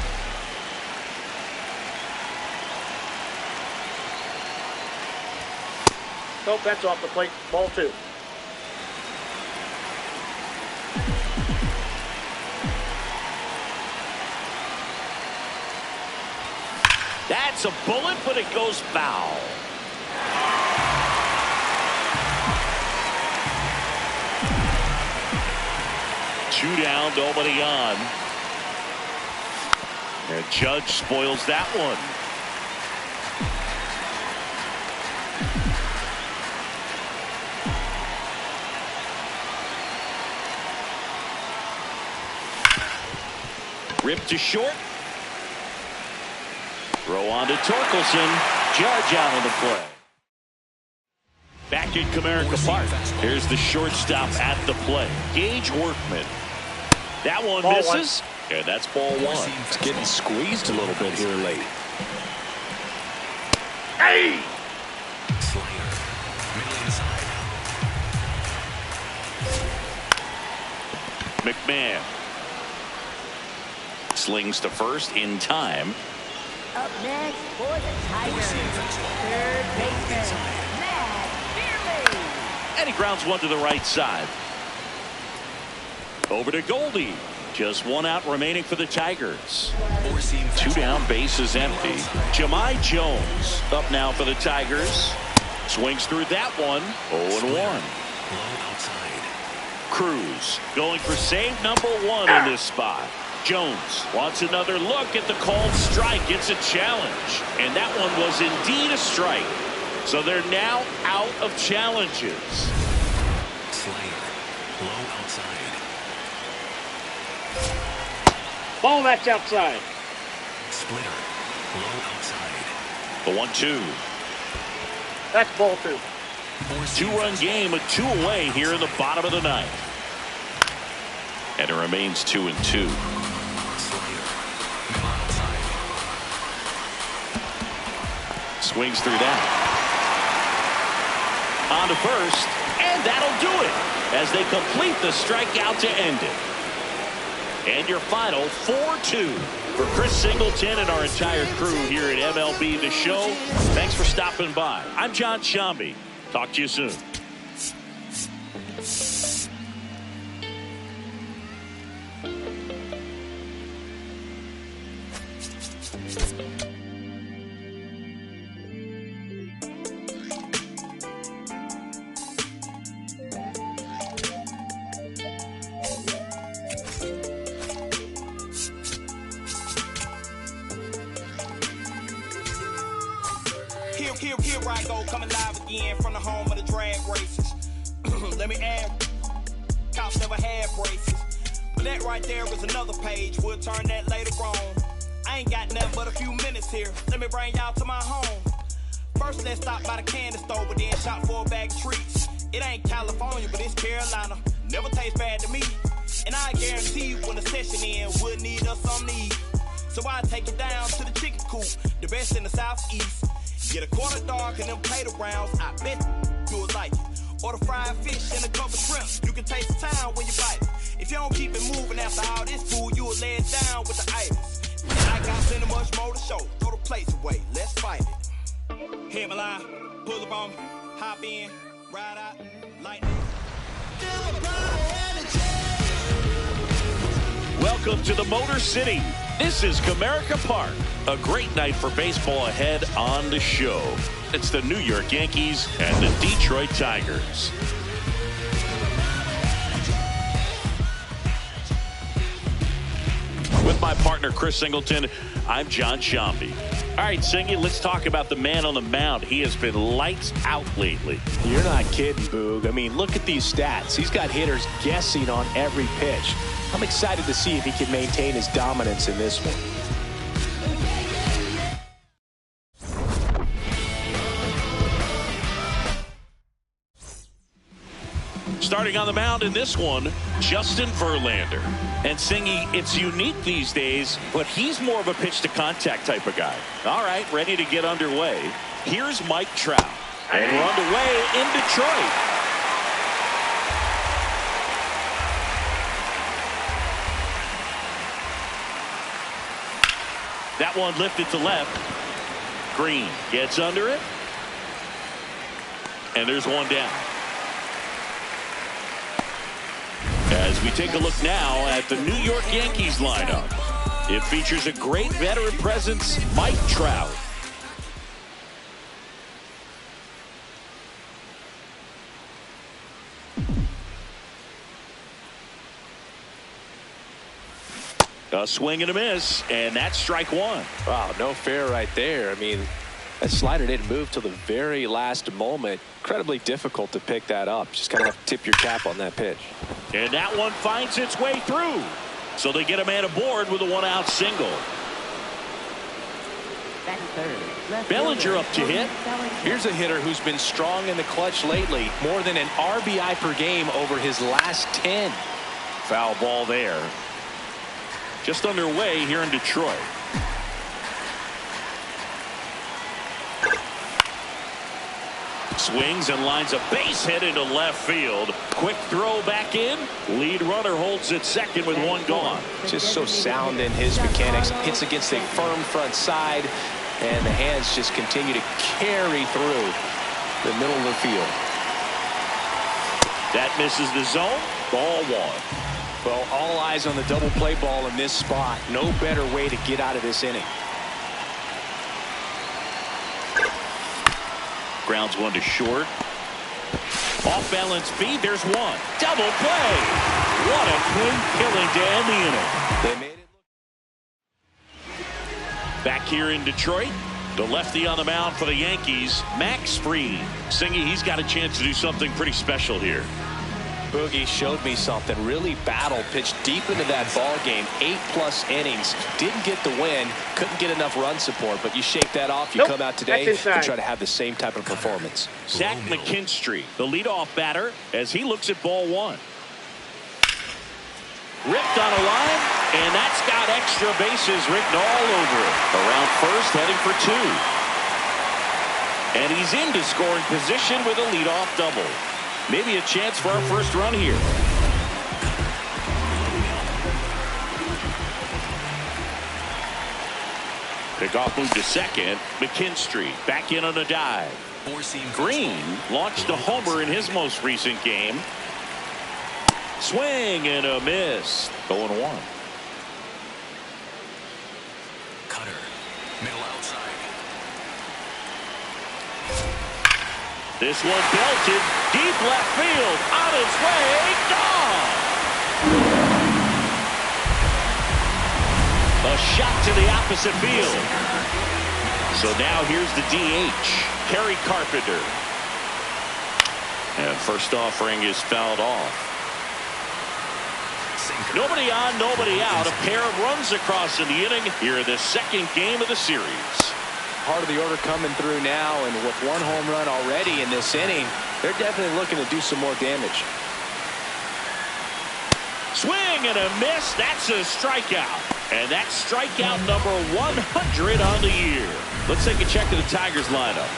Nope, that's off the plate. Ball 2. That's a bullet, but it goes foul. Two down, nobody on. And Judge spoils that one. Ripped to short. Throw on to Torkelson. Judge out of the play. Back in Comerica Park. Here's the shortstop at the play. Gage Workman. That one Ball misses. And that's ball 1. It's getting squeezed a little bit here late. Hey! Slider. Middle inside. McMahon. Slings to first in time. Up next for the Tigers, third baseman, Matt Beerley. And he grounds one to the right side. Over to Goldie. Just 1 out remaining for the Tigers. Four-seam 2 fastball. down, base is empty. Jahmai Jones up now for the Tigers. Swings through that one. 0-1. Low outside. Cruz going for save number 1 in this spot. Jones wants another look at the called strike. It's a challenge. And that one was indeed a strike. So they're now out of challenges. Slider. Low outside. Ball, that's outside. Splitter. Low outside. The 1-2. That's ball 2. Two-run game with 2 away here in the bottom of the ninth. And it remains 2-2. Swings through that. On to first, and that'll do it as they complete the strikeout to end it. And your final 4-2 for Chris Singleton and our entire crew here at MLB The Show. Thanks for stopping by. I'm John Shambi. Talk to you soon. Here I go, coming live again from the home of the drag races. Let me add, cops never had braces. But that right there is another page, we'll turn that later on. I ain't got nothing but a few minutes here, let me bring y'all to my home. First let's stop by the candy store, but then shop for a bag of treats. It ain't California, but it's Carolina, never tastes bad to me. And I guarantee you when the session ends, we'll need us some need. So I take it down to the chicken coop, the best in the southeast. Get a quarter dark and them potato rounds, I bet you would like it. Or the fried fish and a couple shrimp, you can taste the town when you bite it. If you don't keep it moving after all this food, you will lay it down with the itis. And I got plenty much more to show, throw the plates away, let's fight it. Hit my line, pull up on me, hop in, ride out, lightning. Welcome to the Motor City. This is Comerica Park. A great night for baseball ahead on the show. It's the New York Yankees and the Detroit Tigers. With my partner, Chris Singleton, I'm John Shambi. All right, Singy, let's talk about the man on the mound. He has been lights out lately. You're not kidding, Boog. I mean, look at these stats. He's got hitters guessing on every pitch. I'm excited to see if he can maintain his dominance in this one. Starting on the mound in this one, Justin Verlander. And Singy, it's unique these days, but he's more of a pitch-to-contact type of guy. All right, ready to get underway. Here's Mike Trout. And we're underway in Detroit. That one lifted to left. Green gets under it. And there's one down. As we take a look now at the New York Yankees lineup. It features a great veteran presence, Mike Trout. A swing and a miss, and that's strike one. Wow, no fair right there. I mean, that slider didn't move till the very last moment. Incredibly difficult to pick that up. Just kind of have to tip your cap on that pitch. And that one finds its way through. So they get a man aboard with a one-out single. Bellinger up to hit. Here's a hitter who's been strong in the clutch lately. More than an RBI per game over his last 10. Foul ball there. Just underway here in Detroit. Swings and lines a base hit into left field. Quick throw back in. Lead runner holds at second with one gone. Just so sound in his mechanics. Hits against a firm front side, and the hands just continue to carry through the middle of the field. That misses the zone. Ball one. Well, all eyes on the double play ball in this spot. No better way to get out of this inning. Grounds one to short. Off balance beat. There's one. Double play. What a clean killing to end the inning. They made it look. Back here in Detroit, the lefty on the mound for the Yankees, Max Fried. Singy, he's got a chance to do something pretty special here. Boogie showed me something. Really battled, pitched deep into that ball game. 8+ innings. Didn't get the win. Couldn't get enough run support. But you shake that off. You come out today and try to have the same type of performance. Zach McKinstry, the leadoff batter, as he looks at ball one. Ripped on a line, and that's got extra bases written all over it. Around first, heading for two. And he's into scoring position with a leadoff double. Maybe a chance for our first run here. Pickoff move to second. McKinstry back in on a dive. Green launched a homer in his most recent game. Swing and a miss. 0-1. Cutter. Middle outside. This one belted deep left field. On its way. Gone. A shot to the opposite field. So now here's the DH. Kerry Carpenter. And first offering is fouled off. Nobody on, nobody out. A pair of runs across in the inning here in the second game of the series. Part of the order coming through now, and with one home run already in this inning, they're definitely looking to do some more damage. Swing and a miss. That's a strikeout. And that's strikeout number 100 on the year. Let's take a check of the Tigers lineup.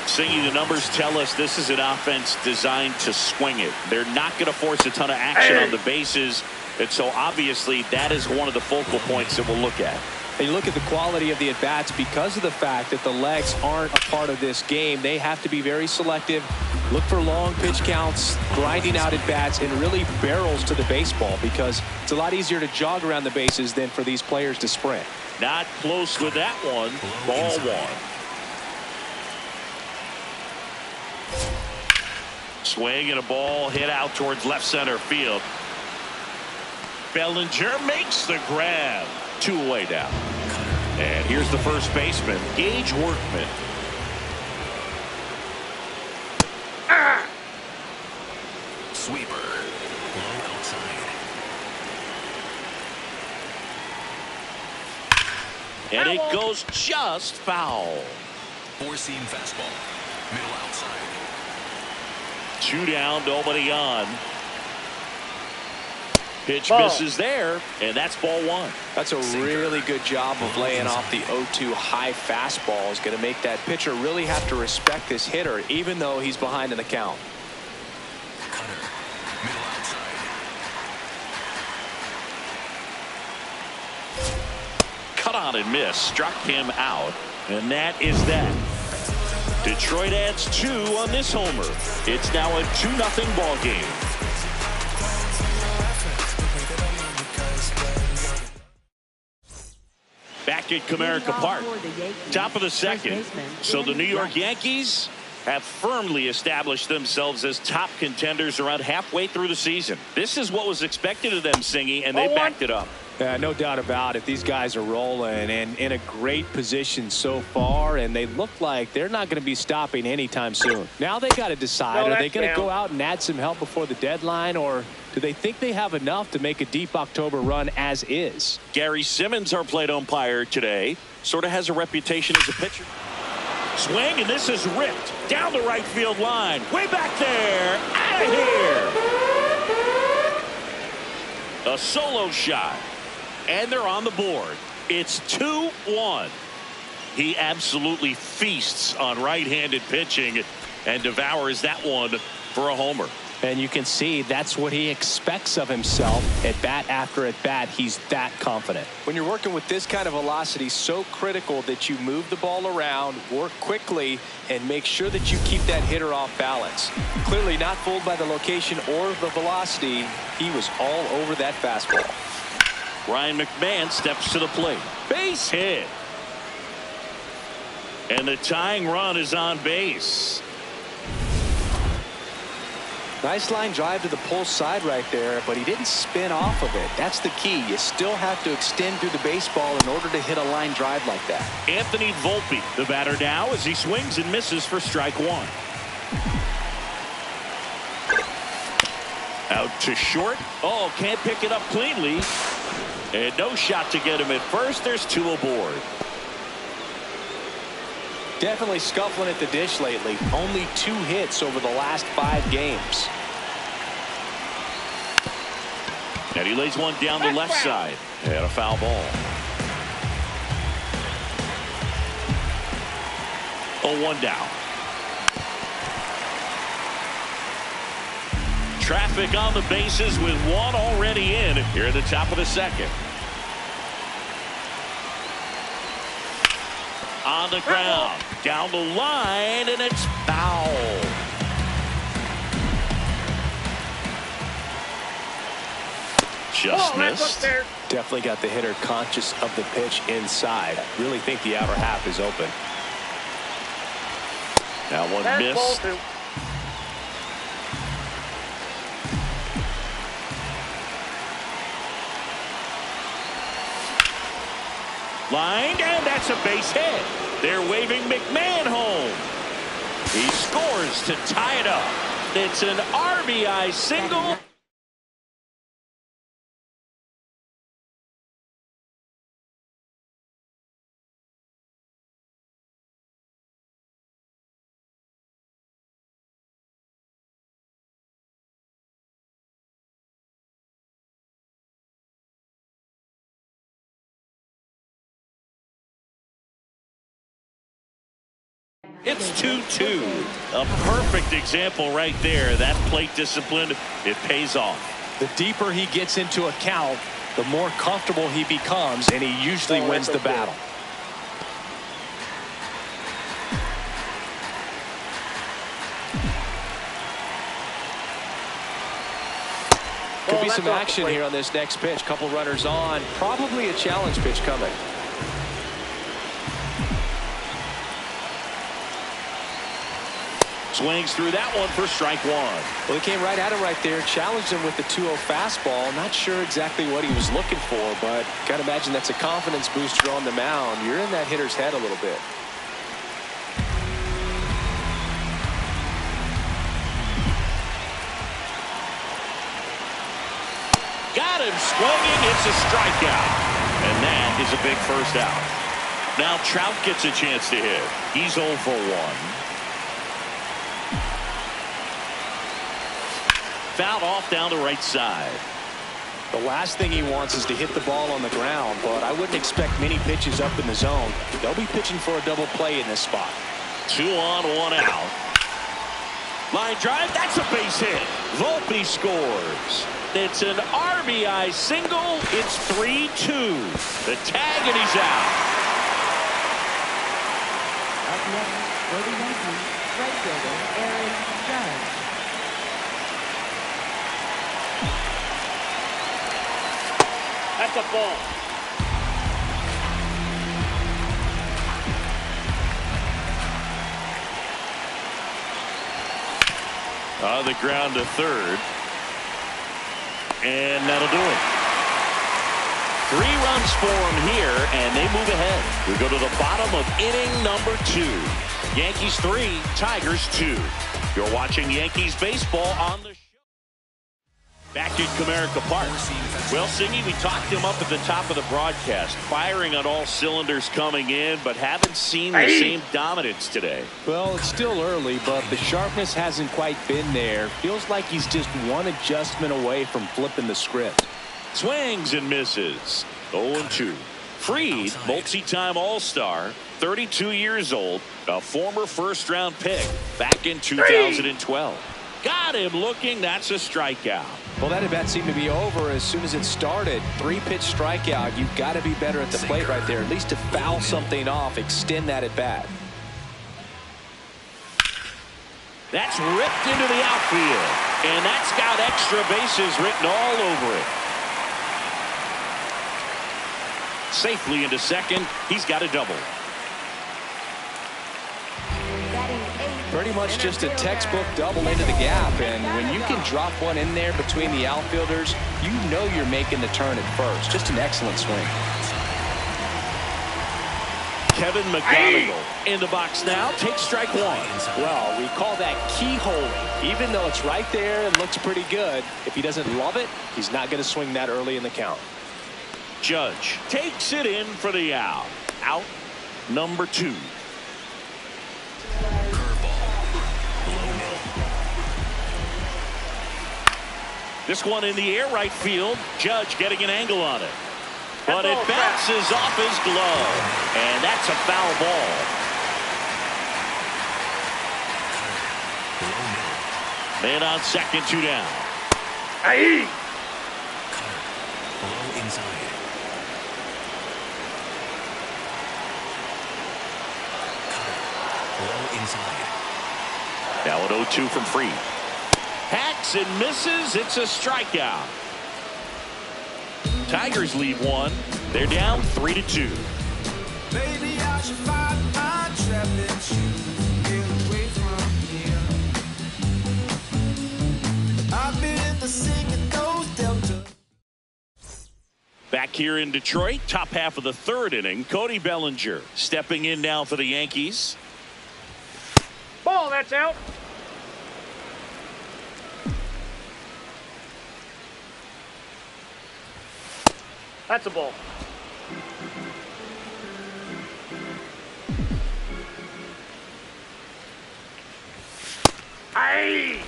Singy, the numbers tell us this is an offense designed to swing it. They're not going to force a ton of action on the bases. And so obviously that is one of the focal points that we'll look at. And you look at the quality of the at-bats because of the fact that the legs aren't a part of this game. They have to be very selective, look for long pitch counts, grinding out at-bats, and really barrels to the baseball because it's a lot easier to jog around the bases than for these players to sprint. Not close with that one. Ball one. Swing and a ball hit out towards left center field. Bellinger makes the grab. 2 away now. And here's the first baseman, Gage Workman. Sweeper. Low outside. And it goes just foul. Four-seam fastball. Middle outside. 2 down, nobody on. Pitch misses there, and that's ball one. That's a really good job of laying off the 0-2 high fastball. Is going to make that pitcher really have to respect this hitter, even though he's behind in the count. Cutter. Middle outside. Cut on and miss, struck him out, and that is that. Detroit adds 2 on this homer. It's now a 2-0 ball game. Back at Comerica Park, top of the second. So the New York Yankees have firmly established themselves as top contenders around halfway through the season. This is what was expected of them, Singy, and they backed it up. No doubt about it. These guys are rolling and in a great position so far, and they look like they're not going to be stopping anytime soon. Now they got to decide, are they going to go out and add some help before the deadline, or do they think they have enough to make a deep October run as is? Gary Simmons, our plate umpire today, sort of has a reputation as a pitcher. Swing, and this is ripped down the right field line. Way back there, out of here. A solo shot. And they're on the board. It's 2-1. He absolutely feasts on right-handed pitching and devours that one for a homer. And you can see that's what he expects of himself at bat after at bat. He's that confident. When you're working with this kind of velocity, so critical that you move the ball around, work quickly, and make sure that you keep that hitter off balance. Clearly not fooled by the location or the velocity. He was all over that fastball. Ryan McMahon steps to the plate. Base hit. And the tying run is on base. Nice line drive to the pull side right there, but he didn't spin off of it. That's the key. You still have to extend through the baseball in order to hit a line drive like that. Anthony Volpe, the batter now, as he swings and misses for strike one. Out To short. Oh, can't pick it up cleanly. And no shot to get him at first. There's 2 aboard. Definitely scuffling at the dish lately. Only 2 hits over the last 5 games. And he lays one down the left side. And a foul ball. 0-1 down. Traffic on the bases with 1 already in here at the top of the second. On the ground, down the line, and it's foul. Just missed. Definitely got the hitter conscious of the pitch inside. Really think the outer half is open. That one missed. Lined, and that's a base hit. They're waving McMahon home. He scores to tie it up. It's an RBI single. It's 2-2. A perfect example right there. That plate discipline, it pays off. The deeper he gets into a count, the more comfortable he becomes, and he usually wins the battle. Could be some action here on this next pitch. Couple runners on. Probably a challenge pitch coming. Swings through that one for strike 1. Well, he came right at him right there, challenged him with the 2-0 fastball. Not sure exactly what he was looking for, but got to imagine that's a confidence booster on the mound. You're in that hitter's head a little bit. Got him swinging. It's a strikeout. And that is a big first out. Now Trout gets a chance to hit. He's 0 for 1. Fouled off down the right side. The last thing he wants is to hit the ball on the ground, but I wouldn't expect many pitches up in the zone. They'll be pitching for a double play in this spot. 2 on, 1 out. Line drive, that's a base hit. Volpe scores. It's an RBI single. It's 3-2. The tag, and he's out. Up next, for the Yankees, right fielder Aaron Judge. That's a ball. On the ground to third. And that'll do it. 3 runs for him here, and they move ahead. We go to the bottom of inning number 2. Yankees 3, Tigers 2. You're watching Yankees baseball on the show. Back at Comerica Park. Well, Singy, we talked him up at the top of the broadcast. Firing on all cylinders coming in, but haven't seen the same dominance today. Well, it's still early, but the sharpness hasn't quite been there. Feels like he's just one adjustment away from flipping the script. Swings and misses. 0-2. Fried, multi-time All-Star, 32 years old, a former first-round pick back in 2012. Got him looking. That's a strikeout. Well, that at-bat seemed to be over as soon as it started. 3-pitch strikeout. You've got to be better at the plate right there, at least to foul something off, extend that at-bat. That's ripped into the outfield, and that's got extra bases written all over it. Safely into second. He's got a double. Pretty much just a textbook double into the gap, and when you can drop one in there between the outfielders, you know you're making the turn at first. Just an excellent swing. Kevin McGonigal in the box now. Take strike one. Well, we call that keyholing. Even though it's right there and looks pretty good, if he doesn't love it, he's not going to swing that early in the count. Judge takes it in for the out. Out number 2. This one in the air right field. Judge getting an angle on it. But it bounces off his glove. And that's a foul ball. Man on second, 2 down. Low inside. Low inside. Now an 0-2 from Freed. Hacks and misses. It's a strikeout. Tigers leave 1. They're down 3-2. Maybe I should find my trap and shoot, get away from here. I've been in the singing those delta. Back here in Detroit, top half of the 3rd inning. Cody Bellinger stepping in now for the Yankees. Ball, that's out. That's a ball. Aye.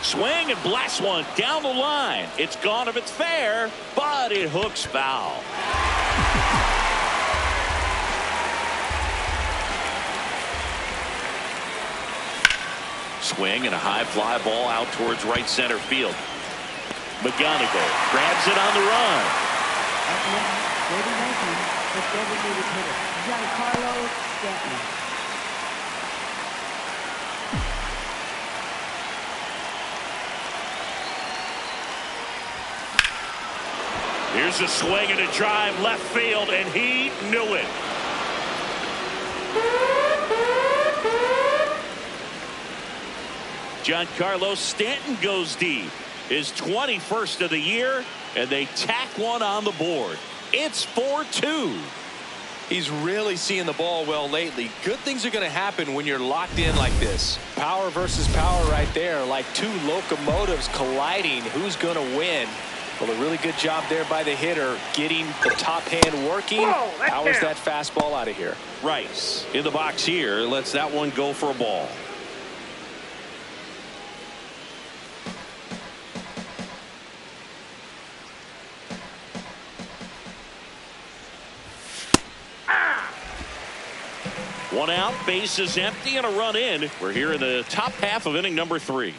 Swing and blast one down the line. It's gone if it's fair, but it hooks foul. Swing and a high fly ball out towards right center field. McGonigal grabs it on the run. Up now, for the Yankees, the designated hitter, Giancarlo Stanton. Here's a swing and a drive left field, and he knew it. Giancarlo Stanton goes deep. His 21st of the year, and they tack one on the board. It's 4-2. He's really seeing the ball well lately. Good things are going to happen when you're locked in like this. Power versus power right there, like 2 locomotives colliding. Who's going to win? Well, a really good job there by the hitter, getting the top hand working. Powers that fastball out of here. Rice in the box here, lets that one go for a ball. One out, base is empty, and a run in. We're here in the top half of inning number 3.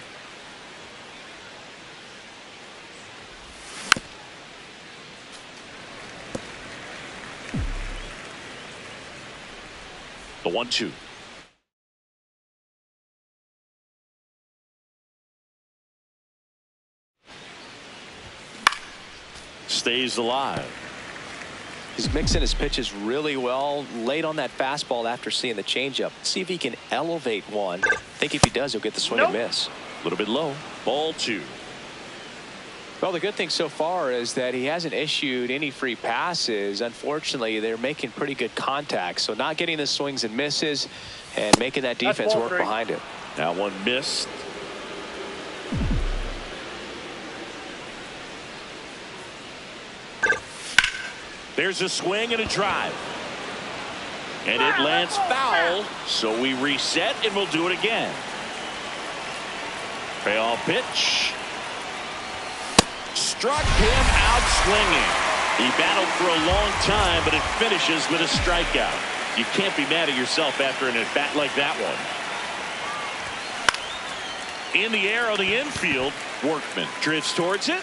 The 1-2. Stays alive. He's mixing his pitches really well, late on that fastball after seeing the changeup. See if he can elevate one. I think if he does, he'll get the swing and miss. A little bit low. Ball 2. Well, the good thing so far is that he hasn't issued any free passes. Unfortunately, they're making pretty good contact. So not getting the swings and misses and making that defense work behind him. That one missed. There's a swing and a drive. And it lands foul. So we reset and we'll do it again. Payoff pitch. Struck him out swinging. He battled for a long time, but it finishes with a strikeout. You can't be mad at yourself after an at-bat like that one. In the air on the infield, Workman drifts towards it.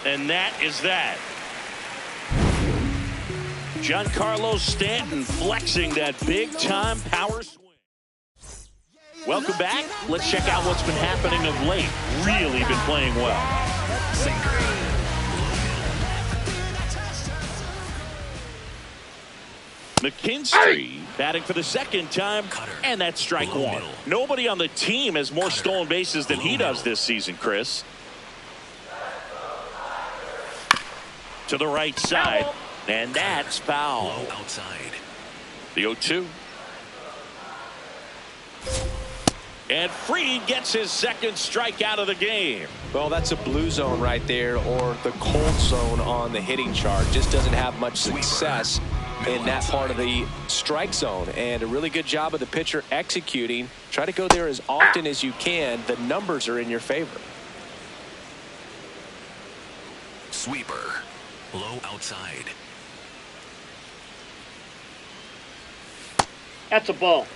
And that is that. Giancarlo Stanton flexing that big-time power swing. Welcome back. Let's check out what's been happening of late. Really been playing well. McKinstry Batting for the second time, and that's strike one. Nobody on the team has more stolen bases than he does this season, Chris. To the right side, and that's foul. Outside. The 0-2. And Fried gets his second strikeout of the game. Well, that's a blue zone right there, or the cold zone on the hitting chart. Just doesn't have much success in that part of the strike zone. And a really good job of the pitcher executing. Try to go there as often as you can. The numbers are in your favor. Sweeper. Low outside. That's a ball.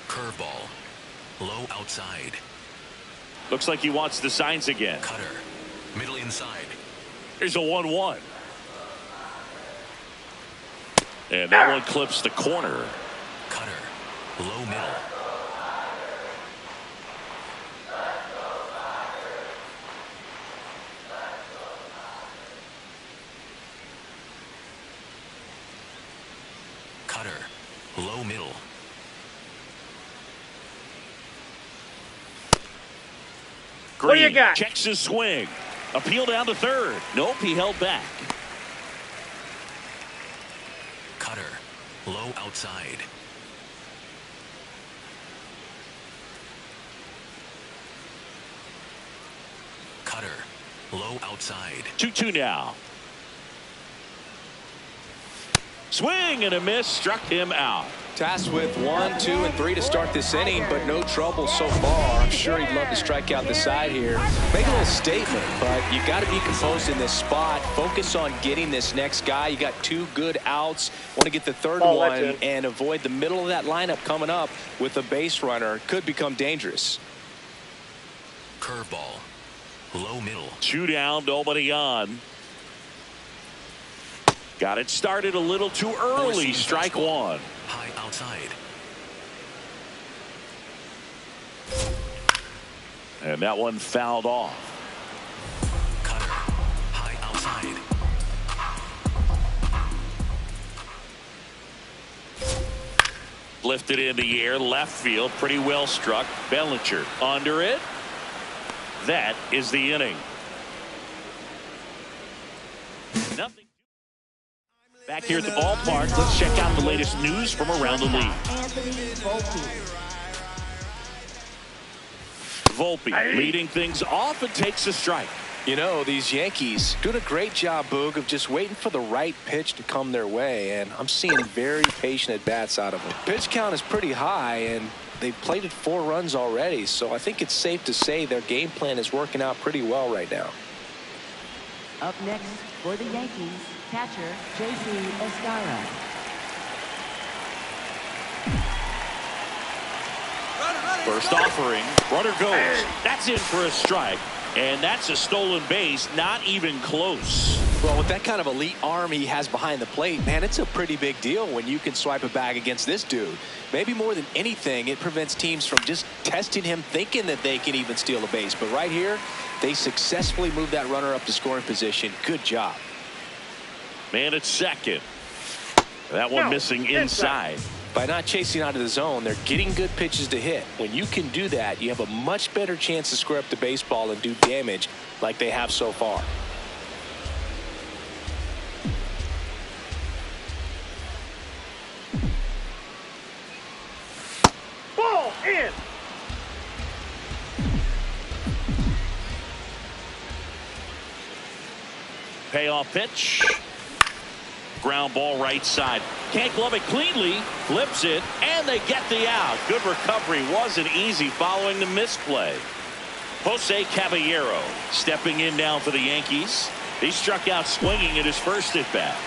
Curveball. Low outside. Looks like he wants the signs again. Cutter. Middle inside. Here's a 1-1. And that one clips the corner. Cutter. Low middle. Cutter. Low middle. Green What do you got? checks his swing. Appeal down to third. Nope, he held back. Cutter. Low outside. Cutter. Low outside. 2-2 now. Swing and a miss, struck him out. Tasked with 1, 2, and 3 to start this inning, but no trouble so far. I'm sure he'd love to strike out the side here. Make a little statement, but you got to be composed in this spot. Focus on getting this next guy. You got 2 good outs. Want to get the third one and avoid the middle of that lineup coming up with a base runner. Could become dangerous. Curveball. Low middle. 2 down, nobody on. Got it started a little too early. Strike one. High outside. And that one fouled off. Cutter. High outside. Lifted in the air, left field, pretty well struck. Bellinger under it. That is the inning. Nothing. Back here at the ballpark, let's check out the latest news from around the league. Volpe leading things off and takes a strike. You know, these Yankees doing a great job, Boog, of just waiting for the right pitch to come their way, and I'm seeing very patient at-bats out of them. Pitch count is pretty high, and they've plated 4 runs already, so I think it's safe to say their game plan is working out pretty well right now. Up next for the Yankees, catcher J.C. Escara. First offering, runner goes. That's in for a strike, and that's a stolen base, not even close. Well, with that kind of elite arm he has behind the plate, man, it's a pretty big deal when you can swipe a bag against this dude. Maybe more than anything, it prevents teams from just testing him, thinking that they can even steal a base. But right here, they successfully moved that runner up to scoring position. Good job. Man at second. That one missing inside. By not chasing out of the zone, they're getting good pitches to hit. When you can do that, you have a much better chance to square up the baseball and do damage like they have so far. Ball in. Payoff pitch. Ground ball right side. Can't glove it cleanly. Flips it, and they get the out. Good recovery. Wasn't easy following the misplay. Jose Caballero stepping in now for the Yankees. He struck out swinging at his first at bat.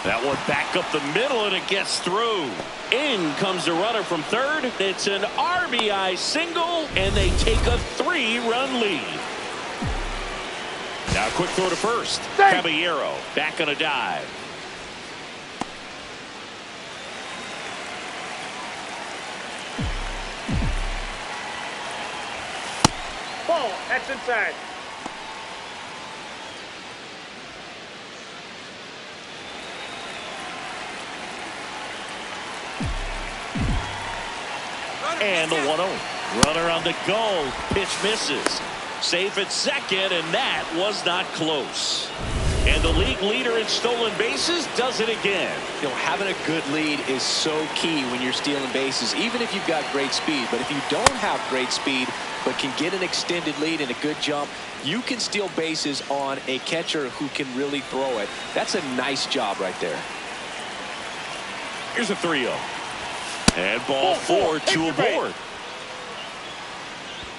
That one back up the middle, and it gets through. In comes the runner from third. It's an RBI single, and they take a 3-run lead. Now a quick throw to first. Caballero back on a dive. Ball. That's inside. And the 1-0. Runner on the go. Pitch misses. Safe at second, and that was not close. And the league leader in stolen bases does it again. You know, having a good lead is so key when you're stealing bases, even if you've got great speed. But if you don't have great speed but can get an extended lead and a good jump, you can steal bases on a catcher who can really throw it. That's a nice job right there. Here's a 3-0. And ball 4 to aboard.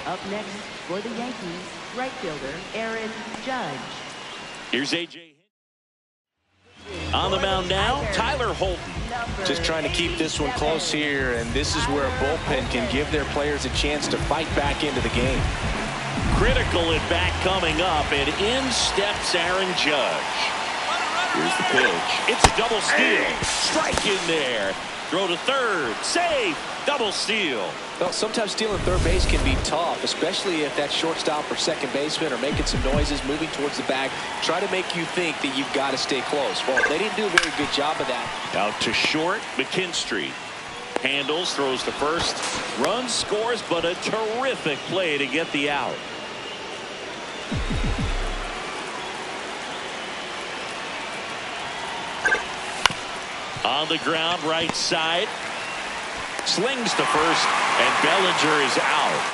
Up next for the Yankees, right fielder Aaron Judge. Here's A.J. On the mound now, Tyler Holton. Just trying to keep this one close here, and this is where a bullpen can give their players a chance to fight back into the game. Critical at bat coming up, and in steps Aaron Judge. Here's the pitch. It's a double steal. Strike in there. Throw to third. Safe. Double steal. Well, sometimes stealing third base can be tough, especially if that shortstop or second baseman are making some noises, moving towards the bag, try to make you think that you've got to stay close. Well, they didn't do a very good job of that. Out to short, McKinstry. Handles, throws to first. Runs, scores, but a terrific play to get the out. On the ground, right side. Slings to first, and Bellinger is out.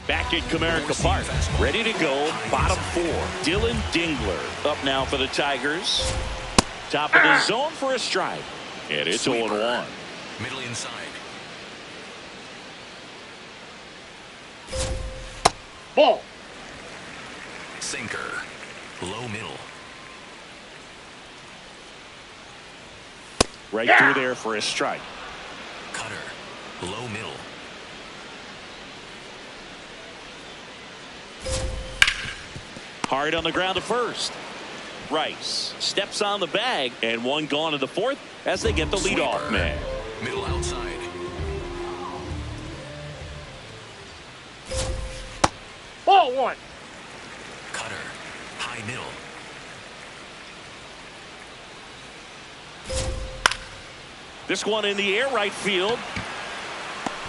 Back at Comerica Park, ready to go, bottom 4. Dylan Dingler up now for the Tigers. Top of the zone for a strike. And it's 0-1. Middle inside. Ball. Sinker. Low middle. Right through there for a strike. Cutter. Low middle. Hard on the ground to first. Rice steps on the bag, and one gone to the 4th as they get the leadoff man. Middle outside. Ball 1. Cutter. High middle. This one in the air, right field.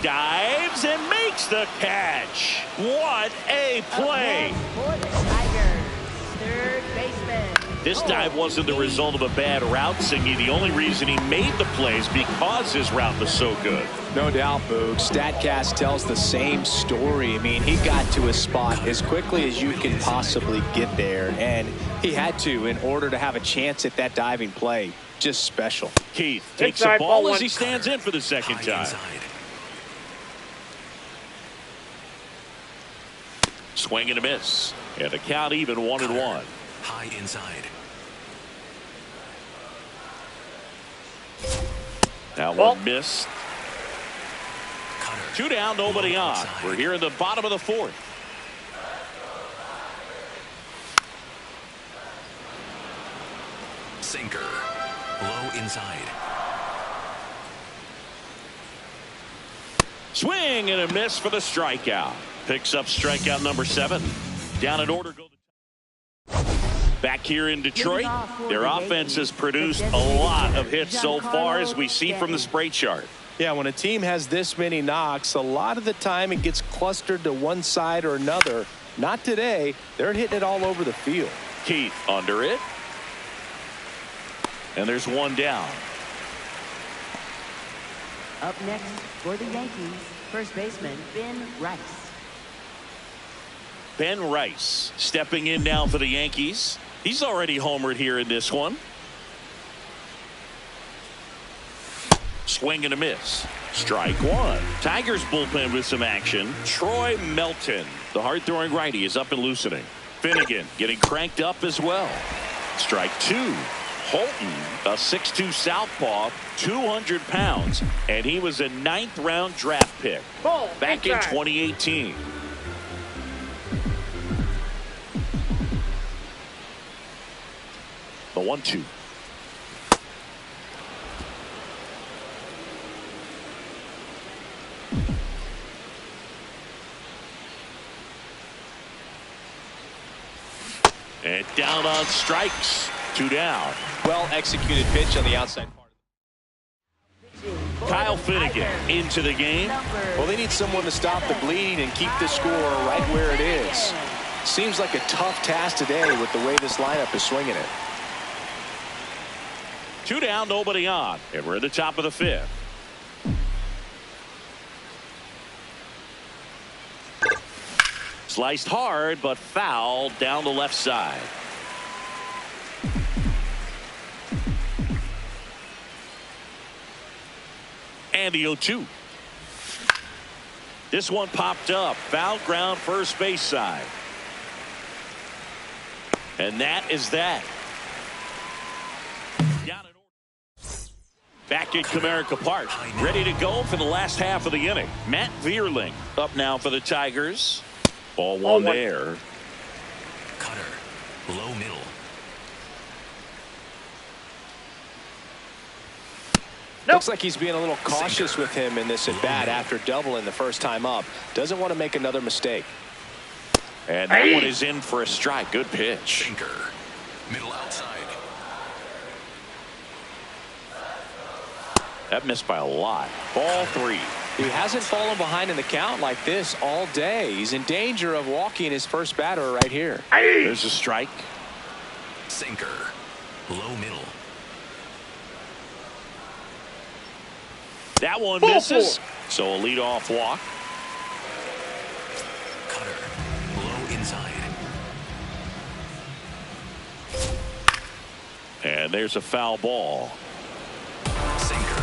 Dives and makes the catch. What a play. For the Tigers, third baseman. This dive wasn't the result of a bad route, Singy. The only reason he made the play is because his route was so good. No doubt, Boog. StatCast tells the same story. I mean, he got to his spot as quickly as you can possibly get there, and he had to in order to have a chance at that diving play. Just special. Keith takes Inside, the ball ball as he 1. stands in for the second High time. inside. Swing and a miss. And the count even 1-1. High inside. Now Ball. one missed. Cutter. 2 down, nobody Low on. outside. We're here in the bottom of the 4th. Sinker. Low inside. Swing and a miss for the strikeout. Picks up strikeout number 7. Down in order go. Back here in Detroit, their offense has produced a lot of hits so far, as we see from the spray chart. Yeah, when a team has this many knocks, a lot of the time it gets clustered to one side or another. Not today. They're hitting it all over the field. Keith under it. And there's one down. Up next for the Yankees, first baseman Ben Rice. Ben Rice stepping in now for the Yankees. He's already homered here in this one. Swing and a miss. Strike 1. Tigers bullpen with some action. Troy Melton, the hard-throwing righty, is up and loosening. Finnegan getting cranked up as well. Strike 2. Holton, a 6'2 southpaw, 200 pounds, and he was a 9th-round draft pick Ball. back in Inside. 2018. The 1-2. And down on strikes. 2 down. Well executed pitch on the outside part. Pitching for Kyle Finnegan into the game. Well, they need someone to stop the bleeding and keep the score right where it is. Seems like a tough task today with the way this lineup is swinging it. 2 down, nobody on, and we're at the top of the 5th. Sliced hard, but foul down the left side. And the 0-2. This one popped up. Foul ground, first base side. And that is that. Back at Comerica Park, ready to go for the last half of the inning. Matt Vierling up now for the Tigers. Ball one there. Cutter. Low middle. Looks like he's being a little cautious with him in this at bat after doubling the first time up. Doesn't want to make another mistake. And that one is in for a strike. Good pitch. Sinker. Middle outside. That missed by a lot. Ball 3. He hasn't fallen behind in the count like this all day. He's in danger of walking his first batter right here. There's a strike. Sinker. Low middle. That one misses. So a leadoff walk. Cutter. Low inside. And there's a foul ball. Sinker.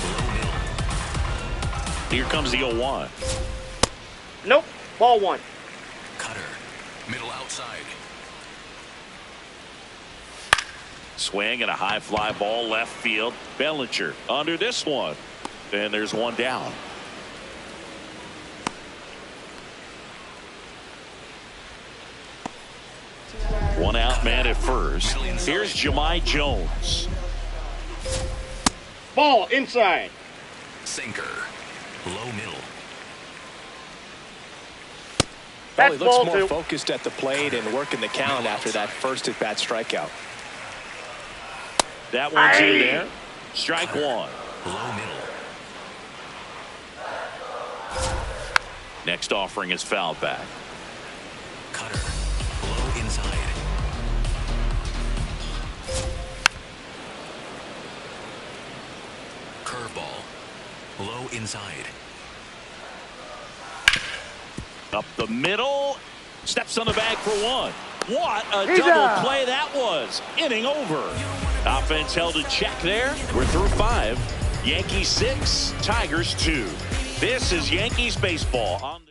Low middle. Here comes the 0-1. Nope. Ball 1. Cutter. Middle outside. Swing and a high fly ball left field. Bellinger under this one. And there's one down. One out, man at first. Here's Jahmai Jones. Ball inside. Sinker. Low middle. Well, That's he looks ball more 2. focused at the plate and working the count after that first at bat strikeout. That one's in there. Strike 1. Low middle. Next offering is foul back. Cutter. Low inside. Curveball. Low inside. Up the middle. Steps on the bag for 1. What a double play that was. Inning over. Offense held in check there. We're through 5. Yankees 6, Tigers 2. This is Yankees baseball. On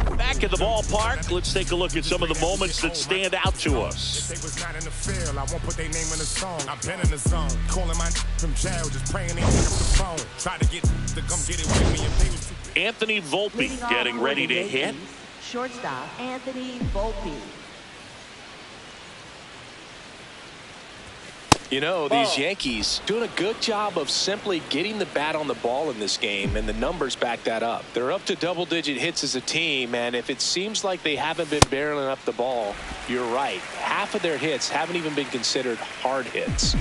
the back at the ballpark, let's take a look at some of the moments that stand out to us. They was not in the field, I won't put their name in the song. I've been in the zone, calling my from jail, just praying they pick up the phone. Try to get to come get it with me and they was too big. Anthony Volpe getting ready to hit. Shortstop Anthony Volpe. You know, these Yankees doing a good job of simply getting the bat on the ball in this game, and the numbers back that up. They're up to double-digit hits as a team, and if it seems like they haven't been barreling up the ball, you're right. Half of their hits haven't even been considered hard hits.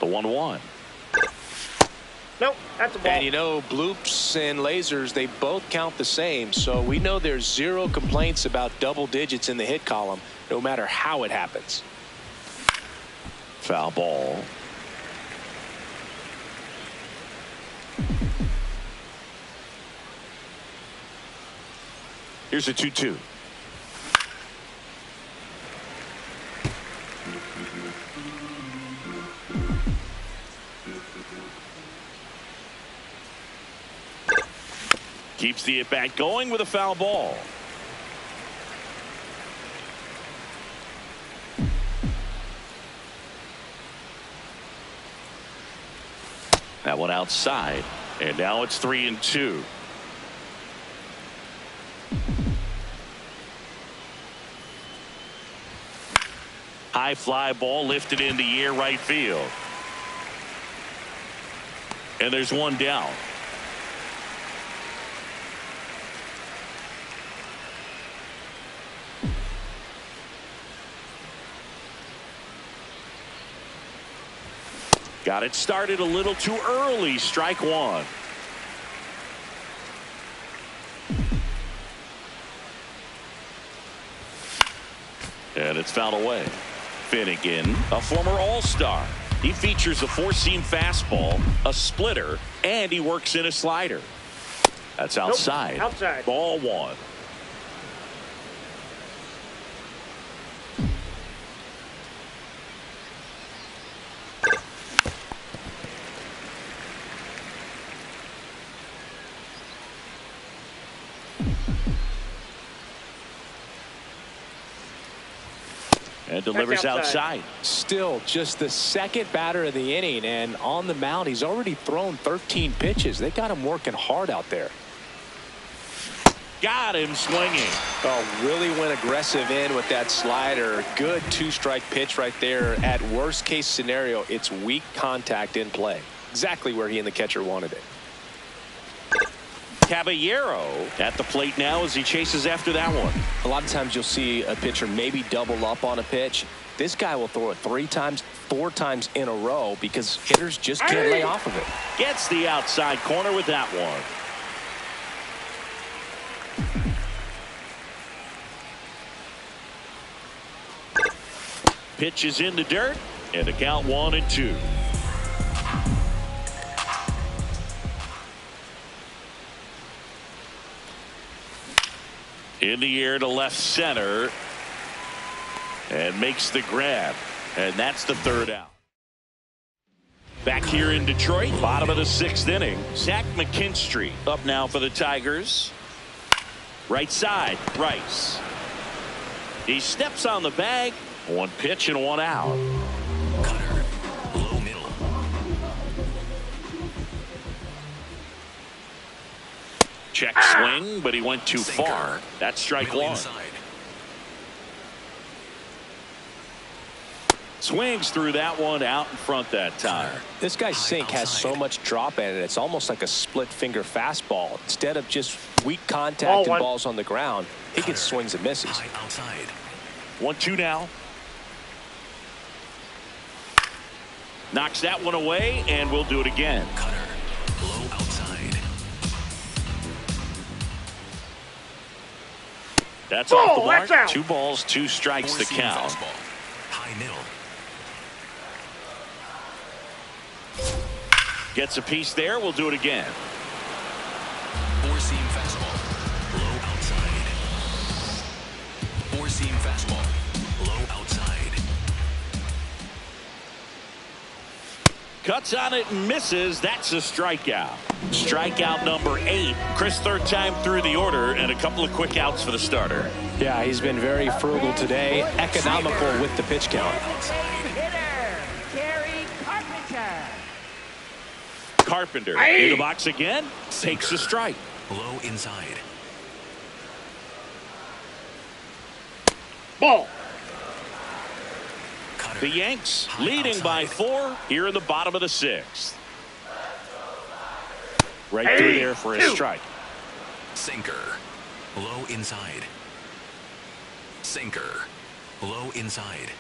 The 1-1. Nope. That's a ball. And you know, bloops and lasers, they both count the same, so we know there's 0 complaints about double digits in the hit column, no matter how it happens. Foul ball. Here's a 2-2. Keeps the at-bat going with a foul ball. That one outside, and now it's 3-2. High fly ball lifted in the air right field. And there's one down. Got it started a little too early. Strike one. And it's fouled away. Finnegan, a former All-Star. He features a four-seam fastball, a splitter, and he works in a slider. That's outside. Nope, outside. Ball one. And delivers outside. Still just the second batter of the inning, and on the mound he's already thrown 13 pitches. They got him working hard out there. Got him swinging. Oh, really went aggressive in with that slider. Good two-strike pitch right there. At worst case scenario, it's weak contact in play. Exactly where he and the catcher wanted it. Caballero at the plate now as he chases after that one. A lot of times you'll see a pitcher maybe double up on a pitch. This guy will throw it 3 times, 4 times in a row because hitters just can't lay off of it. Gets the outside corner with that one. Pitch is in the dirt, and the count 1-2. In the air to left center, and makes the grab, and that's the third out. Back here in Detroit, bottom of the 6th inning. Zach McKinstry up now for the Tigers. Right side, Rice. He steps on the bag. 1 pitch and 1 out. Cutter. Low middle. Check swing, but he went too Sinker. far. That's strike Middle 1. inside. Swings through that one out in front that time. This guy's sink has so much drop in it. It's almost like a split finger fastball. Instead of just weak contact and balls on the ground, he gets swings and misses. High outside. 1-2 now. Knocks that one away, and we'll do it again. Cutter. Low outside. That's off the mark. That's out. 2 balls, 2 strikes the Four-seam count. fastball. High middle. Gets a piece there. We'll do it again. Four-seam fastball. Low outside. Four-seam fastball. Low outside. Cuts on it and misses. That's a strikeout. Strikeout number 8. Chris, third time through the order, and a couple of quick outs for the starter. Yeah, he's been very frugal today. Economical with the pitch count. Hitter, Gary Carpenter. Carpenter in the box again. Takes a strike. Low inside. Ball. Cutter. The Yanks High leading by outside. 4 here in the bottom of the 6th. Right through there for a strike. Sinker. Low inside. Sinker. Low inside.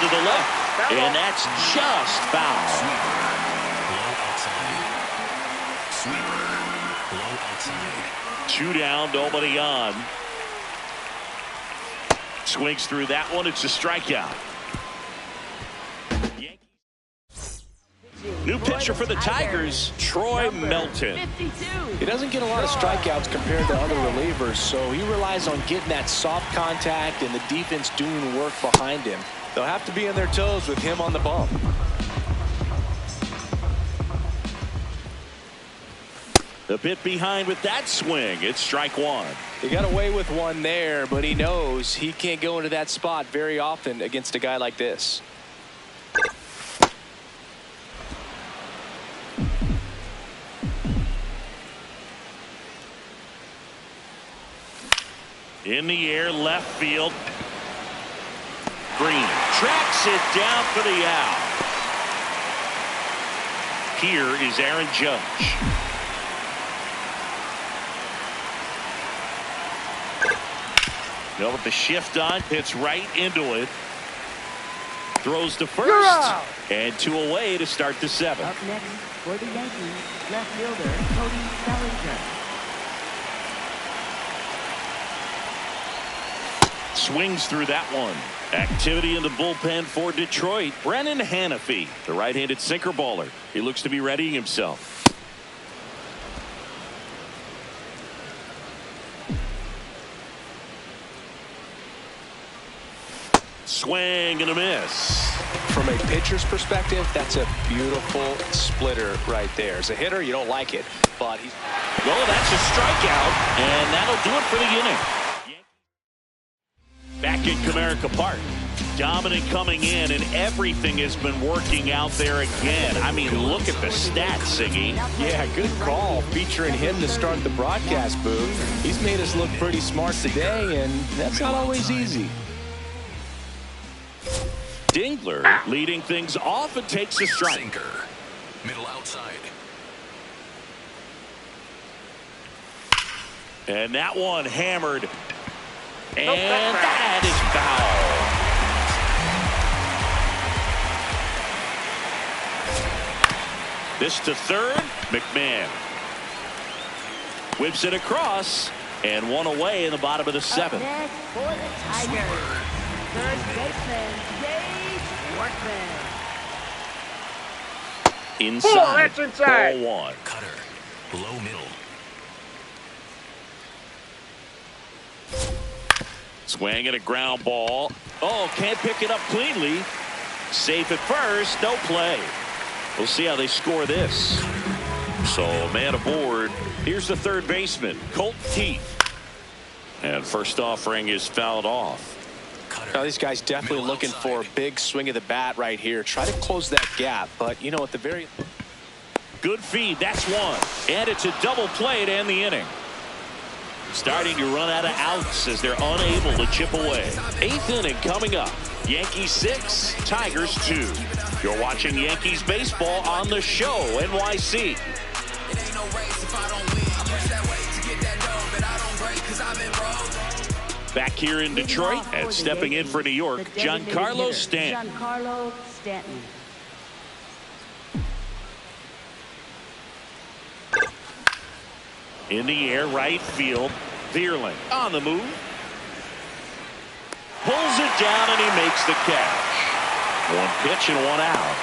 to the left. And that's just foul. Low outside. Sweeper. Low outside. 2 down, nobody on. Swings through that one. It's a strikeout. New pitcher for the Tigers, Troy Melton. 52. He doesn't get a lot of strikeouts compared to other relievers, so he relies on getting that soft contact and the defense doing work behind him. They'll have to be on their toes with him on the bump. A bit behind with that swing. It's strike one. He got away with one there, but he knows he can't go into that spot very often against a guy like this. In the air, left field. Green tracks it down for the out. Here is Aaron Judge. Now with the shift on, hits right into it. Throws to first. And 2 away to start the 7th. Up next for the Yankees, left fielder Cody Bellinger. Swings through that one. Activity in the bullpen for Detroit. Brennan Hanafy, the right-handed sinker baller. He looks to be readying himself. Swing and a miss. From a pitcher's perspective, that's a beautiful splitter right there. As a hitter, you don't like it, but he's... Well, that's a strikeout, and that'll do it for the inning. Back in Comerica Park. Dominant coming in, and everything has been working out there again. I mean, look at the stats, Siggy. Yeah, good call featuring him to start the broadcast booth. He's made us look pretty smart today, and that's not always easy. Dingler leading things off and takes a strike. Sinker. Middle outside. And that one hammered. And that is foul. This to third. McMahon whips it across, and 1 away in the bottom of the 7th. Next for the Tigers, third baseman Dave Workman. Inside. That's inside. Ball 1. Cutter. Low middle. Swing and a ground ball. Oh, can't pick it up cleanly. Safe at first. No play. We'll see how they score this. So, man aboard. Here's the third baseman, Colt Teeth. And first offering is fouled off. Now, these guys definitely looking for a big swing of the bat right here. Try to close that gap, but, you know, at the very... Good feed. That's one. And it's a double play to end the inning. Starting to run out of outs as they're unable to chip away. 8th inning coming up. Yankees 6, Tigers 2. You're watching Yankees baseball on the show, NYC. Back here in Detroit and stepping in for New York, Giancarlo Stanton. Giancarlo Stanton. In the air, right field. Vierling on the move. Pulls it down and he makes the catch. 1 pitch and 1 out.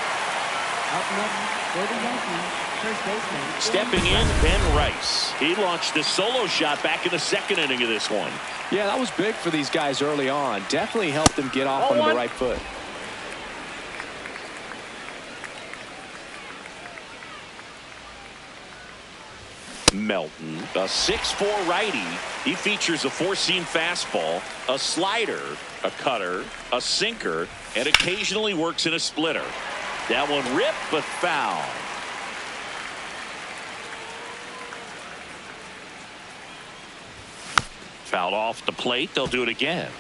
Up next for the Yankees, first baseman. Stepping in, Ben Rice. He launched a solo shot back in the 2nd inning of this one. Yeah, that was big for these guys early on. Definitely helped them get off on the right foot. Melton, a 6'4" righty. He features a 4-seam fastball, a slider, a cutter, a sinker, and occasionally works in a splitter. That one ripped but foul. Fouled off the plate. They'll do it again.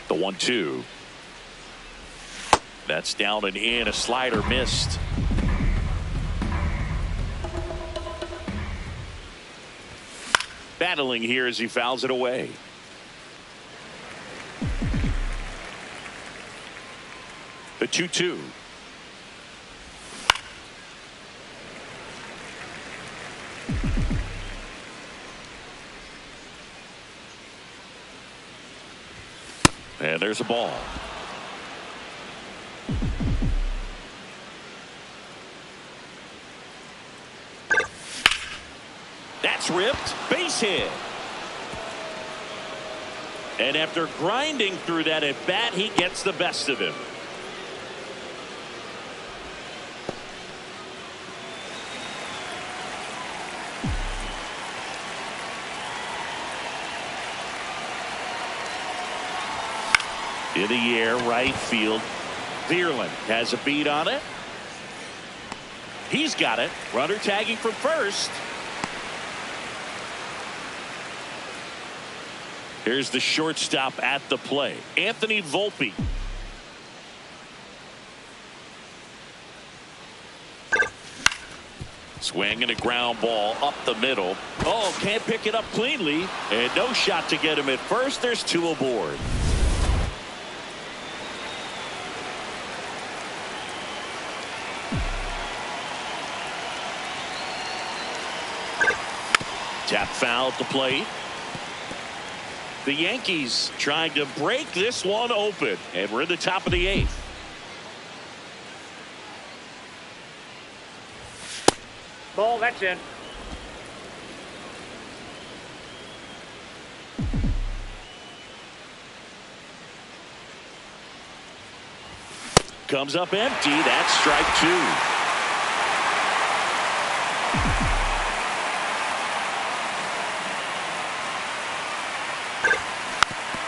The 1-2. That's down and in. A slider missed. Battling here as he fouls it away. The 2-2. And there's a ball. That's ripped. Base hit. And after grinding through that at bat, he gets the best of him. In the air, right field. Vierland has a beat on it. He's got it. Runner tagging from first. Here's the shortstop at the play, Anthony Volpe. Swing and a ground ball up the middle. Oh, can't pick it up cleanly. And no shot to get him at first. There's two aboard. Tap foul at the plate. The Yankees trying to break this one open, and we're in the top of the 8th. Ball, that's in. Comes up empty. That's strike 2.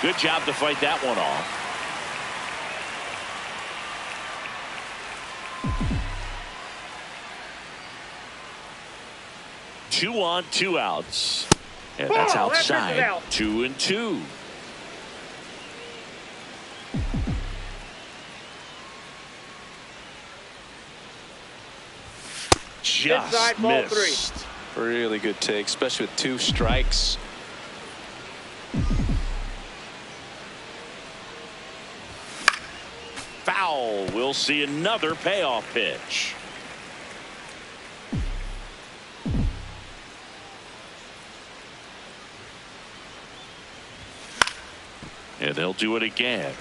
Good job to fight that one off. Two on, 2 outs. And that's outside. Out. 2-2. Just inside, ball missed. 3. Really good take, especially with 2 strikes. Foul. We'll see another payoff pitch. And they'll do it again.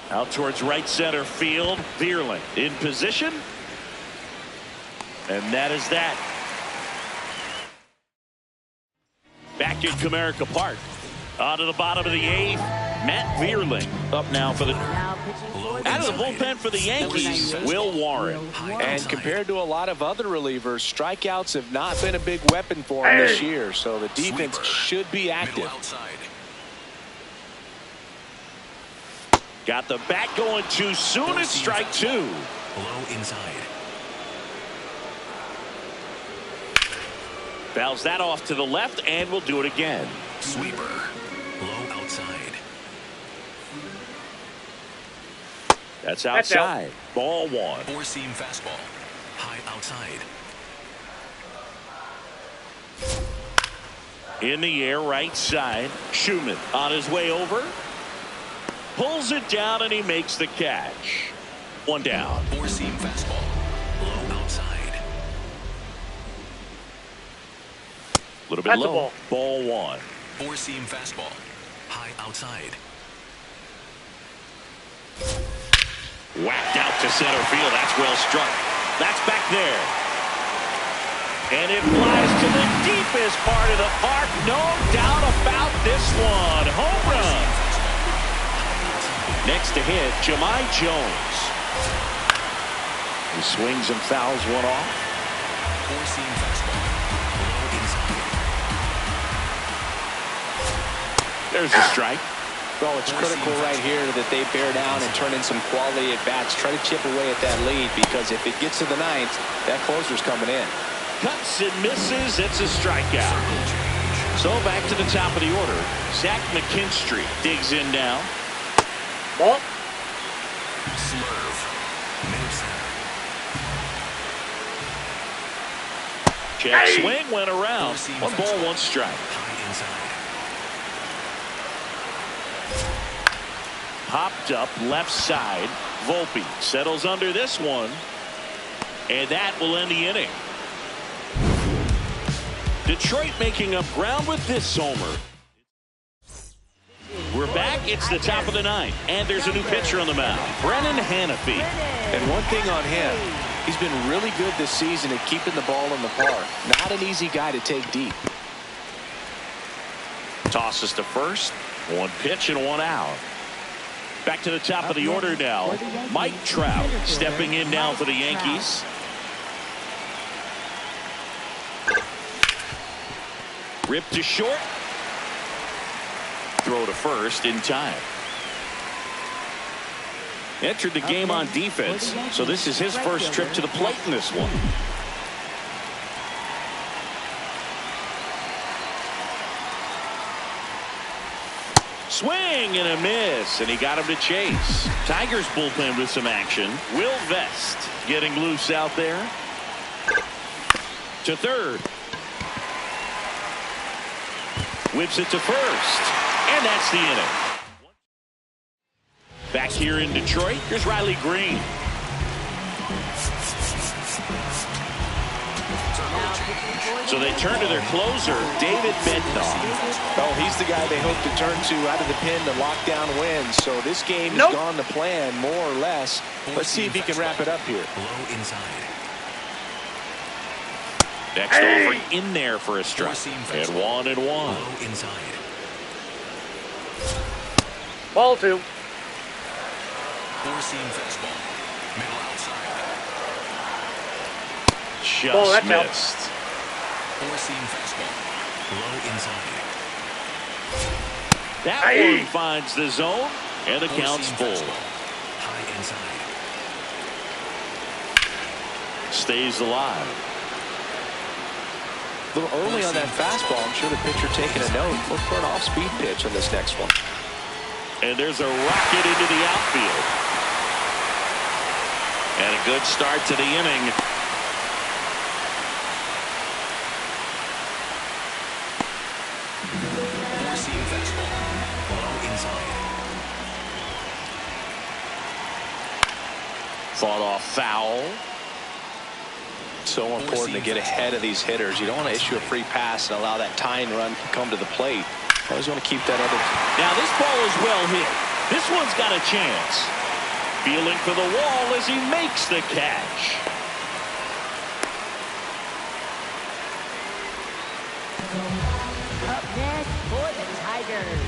Out towards right center field. Vierling in position. And that is that. Back in Comerica Park. On to the bottom of the 8th. Matt Vierling up now for the out of the bullpen for the Yankees. Will Warren. And compared to a lot of other relievers, strikeouts have not been a big weapon for him this year, so the defense should be active. Got the bat going too soon. It's strike 2. Low inside. Fouls that off to the left, and we'll do it again. Sweeper. Low outside. That's outside. Ball 1. 4-seam fastball. High outside. In the air, right side. Schumann on his way over. Pulls it down, and he makes the catch. 1 down. 4-seam fastball. Low outside. A little bit That's a low. ball. Ball 1. 4-seam fastball. High outside. Whacked out to center field. That's well struck. That's back there. And it flies to the deepest part of the park. No doubt about this one. Home run. Next to hit, Jahmai Jones. He swings and fouls one off. 4-seam fastball. Low inside. There's a strike. Well, it's critical right here that they bear down and turn in some quality at bats. Try to chip away at that lead, because if it gets to the 9th, that closer's coming in. Cuts and misses. It's a strikeout. So back to the top of the order. Zach McKinstry digs in now. Ball. Slurve. Middle center. Check swing went around. 1 ball, 1 strike. High inside. Popped up left side. Volpe settles under this one. And that will end the inning. Detroit making up ground with this homer. We're back. It's the top of the 9th. And there's a new pitcher on the mound. Brennan Hanafy. And one thing on him, he's been really good this season at keeping the ball in the park. Not an easy guy to take deep. Tosses to first. 1 pitch and 1 out. Back to the top of the order now. Mike Trout stepping in now for the Yankees. Rip to short. Throw to first in time. Entered the game on defense, so this is his first trip to the plate in this one. Swing and a miss, and he got him to chase. Tigers bullpen with some action. Will Vest getting loose out there. To third. Whips it to first. And that's the inning. Back here in Detroit, here's Riley Green. So they turn to their closer, David Bednar. Oh, he's the guy they hope to turn to out of the pen to lock down wins. So this game has gone to plan, more or less. Let's see if he can wrap it up here. Low inside. Next offering in there for a strike. And 1-1. Low inside. Ball 2. 4-seam fastball. Middle outside. Just missed. 4-seam fastball. Low inside. That one finds the zone, and the count's full. High inside. Stays alive. A little early on that fastball. I'm sure the pitcher taking a note. Look for an off-speed pitch on this next one. And there's a rocket into the outfield. And a good start to the inning. Four-seam fastball. Low inside. Fought off foul. So important to get ahead of these hitters. You don't want to issue a free pass and allow that tying run to come to the plate. Always want to keep that other. Now this ball is well hit. This one's got a chance. Feeling for the wall as he makes the catch. Up next for the Tigers,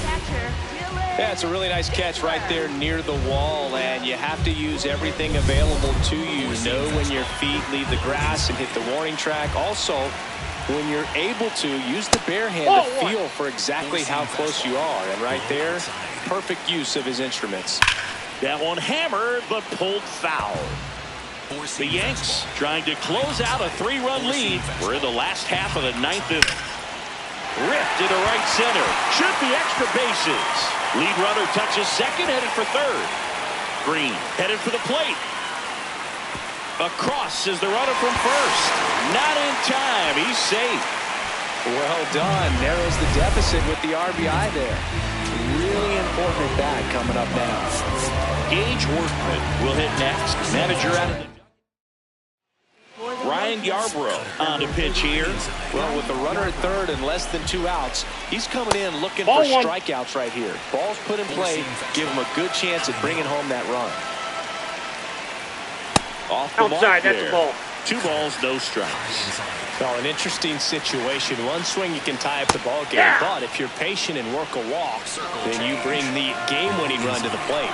catcher Dylan. Yeah, it's a really nice catch right there near the wall, and you have to use everything available to you. Know when your feet leave the grass and hit the warning track. Also, when you're able to, use the bare hand to feel for exactly how close you are. And right there, perfect use of his instruments. That one hammered, but pulled foul. The Yanks trying to close out a 3-run lead. We're in the last half of the 9th inning. Ripped into right center. Should be extra bases. Lead runner touches second, headed for third. Green headed for the plate. Across is the runner from first. Not in time. He's safe. Well done. Narrows the deficit with the RBI there. Really important at bat coming up now. Gage Workman will hit next. Manager out of the... Ryan Yarbrough on the pitch here. Well, with the runner at third and less than 2 outs, he's coming in looking for strikeouts right here. Balls put in play, give him a good chance at bringing home that run. Off the Outside, mark that's there. a ball. 2 balls, no strikes. Well, an interesting situation. One swing you can tie up the ball game, but if you're patient and work a walk, then you bring the game-winning run to the plate.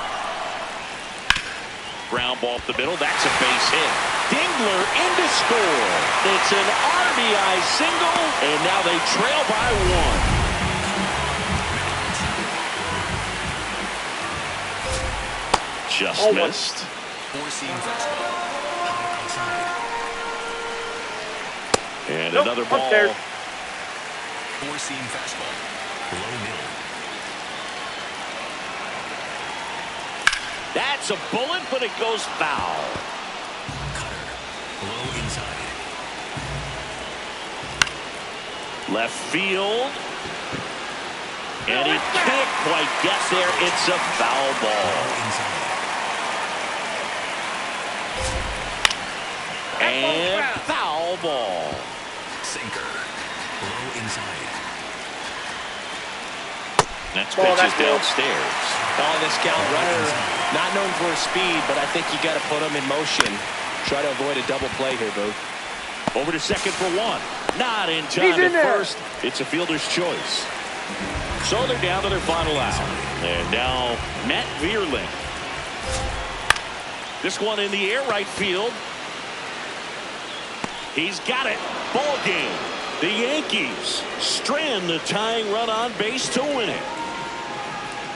Ground ball up the middle. That's a base hit. Dingler in to score. It's an RBI single, and now they trail by 1. Just missed. Four-seam fastball. High outside. And another ball. Upstairs. Four-seam fastball. Low middle. That's a bullet, but it goes foul. Cutter. Low inside. Left field. And he can't quite get there. It's a foul ball. And foul ball. Sinker. Low inside. Next pitch is downstairs. On this count, runner not known for his speed, but I think you got to put him in motion. Try to avoid a double play here, Boo. Over to second for one. Not in time at first. It's a fielder's choice. So they're down to their final out. And now Matt Vierling. This one in the air right field. He's got it. Ball game. The Yankees strand the tying run on base to win it.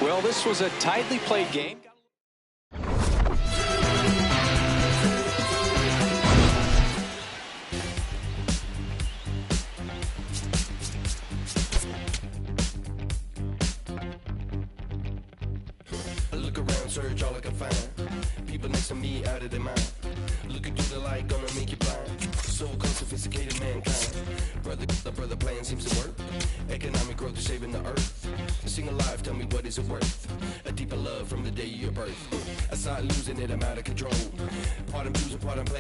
Well, this was a tightly played game. Look around, search all I can find. People next to me out of their mind. Looking through the light, gonna make you blind. So called sophisticated mankind. Brother plan seems to work. Economic growth is saving the earth. Sing alive, tell me what is it worth? A deeper love from the day of your birth. I start losing it, I'm out of control. Part I'm losing, part I'm playing.